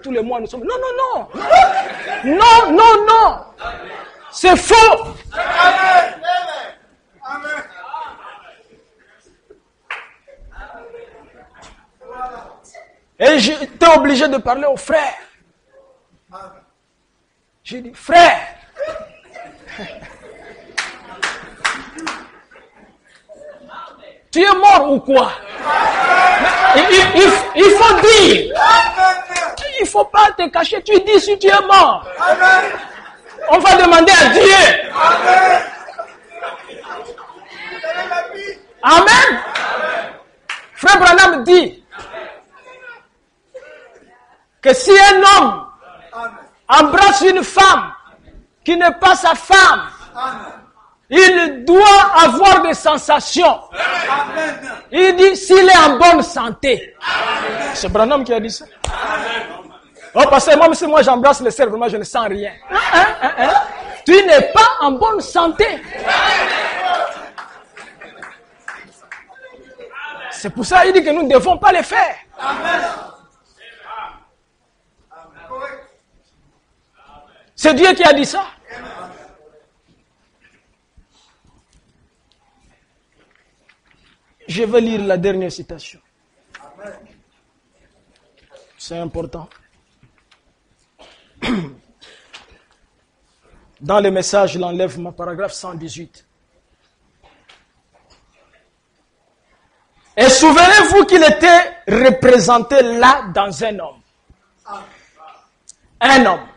tous les mois, nous sommes... Non. Non. C'est faux. Et j'étais obligé de parler aux frères. J'ai dit, frère, tu es mort ou quoi? Il faut dire. Il ne faut pas te cacher. Tu dis si tu es mort. On va demander à Dieu. Amen. Frère Branham dit que si un homme embrasse une femme qui n'est pas sa femme, il doit avoir des sensations. Il dit s'il est en bonne santé. C'est Branham qui a dit ça. Oh, parce que même si moi j'embrasse le cerveau, moi je ne sens rien. Tu n'es pas en bonne santé. C'est pour ça qu'il dit que nous ne devons pas le faire. C'est Dieu qui a dit ça. Je vais lire la dernière citation. C'est important. Dans le message, l'enlèvement, paragraphe 118. Et souvenez-vous qu'il était représenté là dans un homme. Un homme.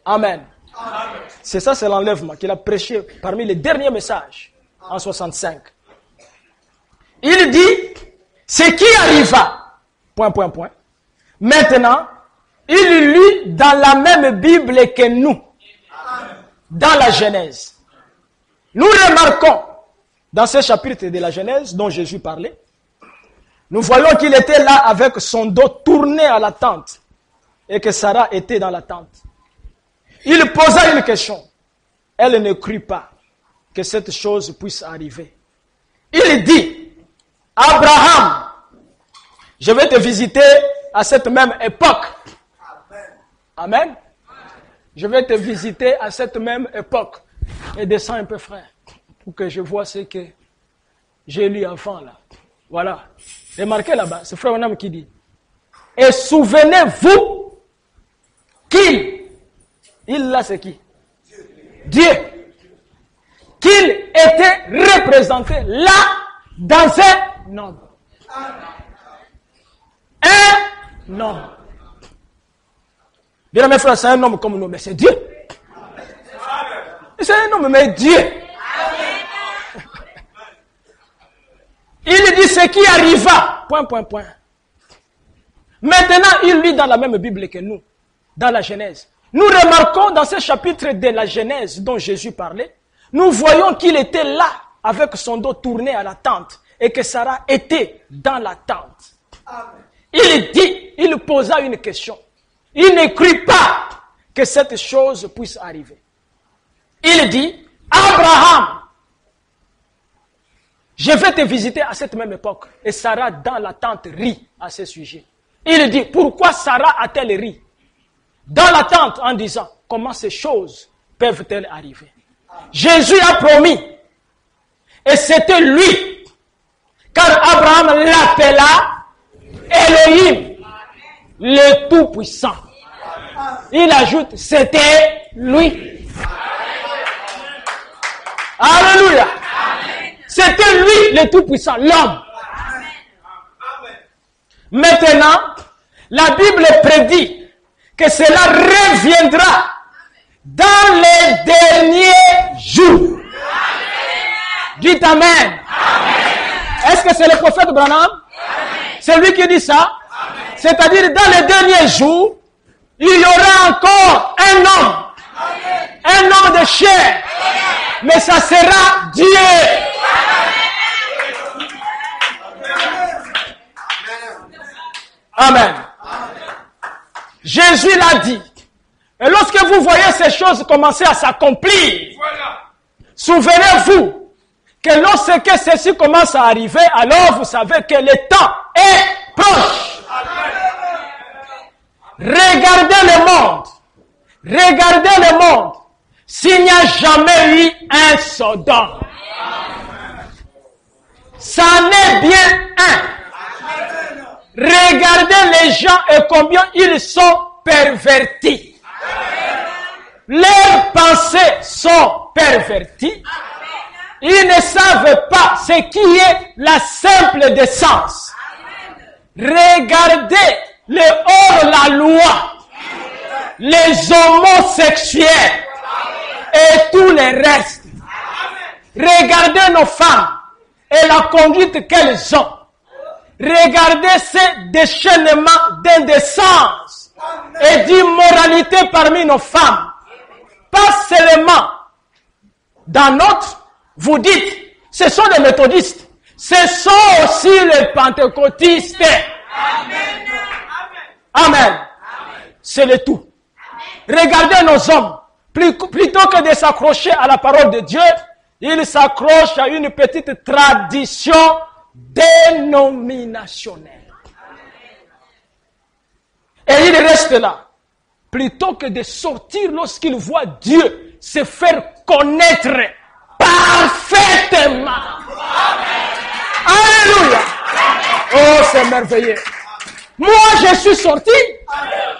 Amen. C'est ça, c'est l'enlèvement qu'il a prêché parmi les derniers messages en 65. Il dit, ce qui arriva, ... Maintenant, il lit dans la même Bible que nous, dans la Genèse. Nous remarquons, dans ce chapitre de la Genèse dont Jésus parlait, nous voyons qu'il était là avec son dos tourné à la tente et que Sarah était dans la tente. Il posa une question. Elle ne crut pas que cette chose puisse arriver. Il dit, Abraham, je vais te visiter à cette même époque. Amen. Je vais te visiter à cette même époque. Et descends un peu, frère, pour que je vois ce que j'ai lu avant là. Voilà. Remarquez là-bas, c'est frère Branham qui dit. Et souvenez-vous il là c'est qui? Dieu. Qu'il était représenté là dans un homme. Un homme. Bien mes frères, c'est un homme comme nous, mais c'est Dieu. C'est un homme, mais Dieu. Il dit ce qui arriva. ... Maintenant, il lit dans la même Bible que nous, dans la Genèse. Nous remarquons dans ce chapitre de la Genèse dont Jésus parlait, nous voyons qu'il était là avec son dos tourné à la tente et que Sarah était dans la tente. Il posa une question. Il ne crut pas que cette chose puisse arriver. Il dit, Abraham, je vais te visiter à cette même époque. Et Sarah dans la tente rit à ce sujet. Il dit, pourquoi Sarah a-t-elle ri dans la tente en disant, comment ces choses peuvent-elles arriver? Jésus a promis, et c'était lui, car Abraham l'appela Elohim, le Tout-Puissant. Il ajoute, c'était lui. Alléluia. C'était lui le Tout-Puissant, l'homme. Maintenant, la Bible prédit que cela reviendra dans les derniers jours. Dites Amen. Est-ce que c'est le prophète Branham? C'est lui qui dit ça. C'est-à-dire dans les derniers jours, il y aura encore un homme de chair. Mais ça sera Dieu. Amen. Jésus l'a dit. Et lorsque vous voyez ces choses commencer à s'accomplir, souvenez-vous que lorsque ceci commence à arriver, alors vous savez que le temps est proche. Regardez le monde. Regardez le monde. S'il n'y a jamais eu un Sodome, ça n'est bien un. Regardez les gens et combien ils sont pervertis. Leurs pensées sont perverties. Ils ne savent pas ce qui est la simple décence. Regardez les hors-la-loi, les homosexuels et tous les restes. Regardez nos femmes et la conduite qu'elles ont. Regardez ces déchaînements d'indécence et d'immoralité parmi nos femmes. Pas seulement dans notre, vous dites, ce sont les méthodistes, ce sont aussi les pentecôtistes. Amen. C'est le tout. Regardez nos hommes, plutôt que de s'accrocher à la parole de Dieu, ils s'accrochent à une petite tradition dénominationnelle. Et ils restent là. Plutôt que de sortir lorsqu'ils voient Dieu se faire connaître parfaitement. Alléluia. Oh, c'est merveilleux. Moi, je suis sorti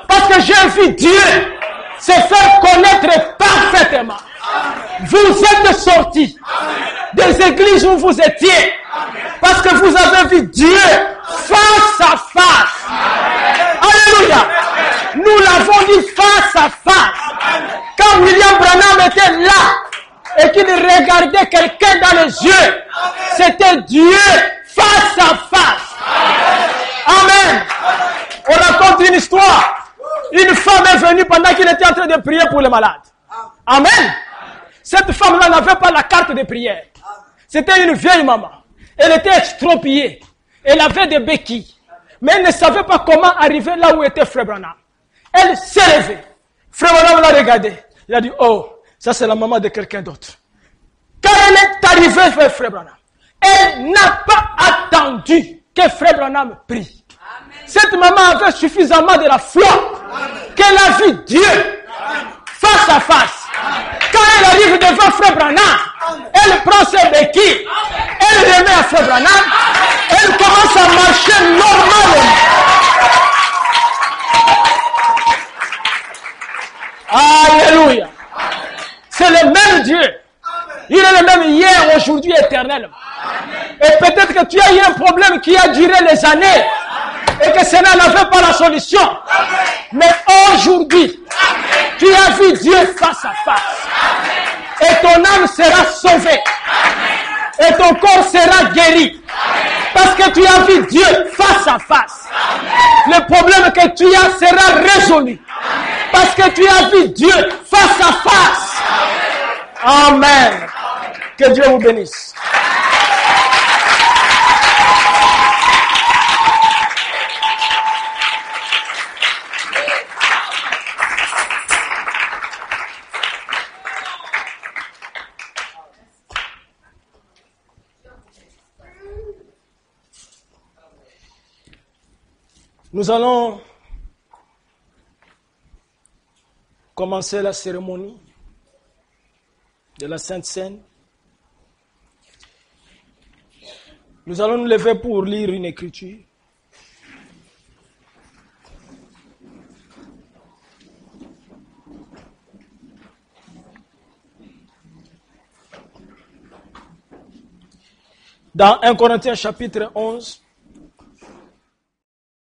parce que j'ai vu Dieu se faire connaître parfaitement. Vous êtes sortis des églises où vous étiez parce que vous avez vu Dieu face à face. Alléluia. Nous l'avons dit face à face. Quand William Branham était là et qu'il regardait quelqu'un dans les yeux, c'était Dieu face à face. Amen. On raconte une histoire. Une femme est venue pendant qu'il était en train de prier pour les malades. Amen. Cette femme-là n'avait pas la carte de prière. C'était une vieille maman. Elle était extropiée. Elle avait des béquilles. Mais elle ne savait pas comment arriver là où était Frère Branham. Elle s'est levée. Frère Branham l'a regardé. Il a dit, oh, ça c'est la maman de quelqu'un d'autre. Quand elle est arrivée vers Frère Branham, elle n'a pas attendu que Frère Branham prie. Amen. Cette maman avait suffisamment de la foi qu'elle a vu Dieu face à face. Amen. Quand elle arrive devant Frère Branham, elle prend ses béquilles, elle remet à Frère Branham, elle commence à marcher normalement. Alléluia. C'est le même Dieu. Il est le même hier, aujourd'hui, éternellement. Et peut-être que tu as eu un problème qui a duré des années et que cela n'avait pas la solution. Mais aujourd'hui, tu as vu Dieu face à face. Et ton âme sera sauvée. Et ton corps sera guéri. Parce que tu as vu Dieu face à face. Le problème que tu as sera résolu. Parce que tu as vu Dieu face à face. Amen. Que Dieu vous bénisse. Nous allons commencer la cérémonie de la Sainte Seine. Nous allons nous lever pour lire une écriture. Dans 1 Corinthiens chapitre 11,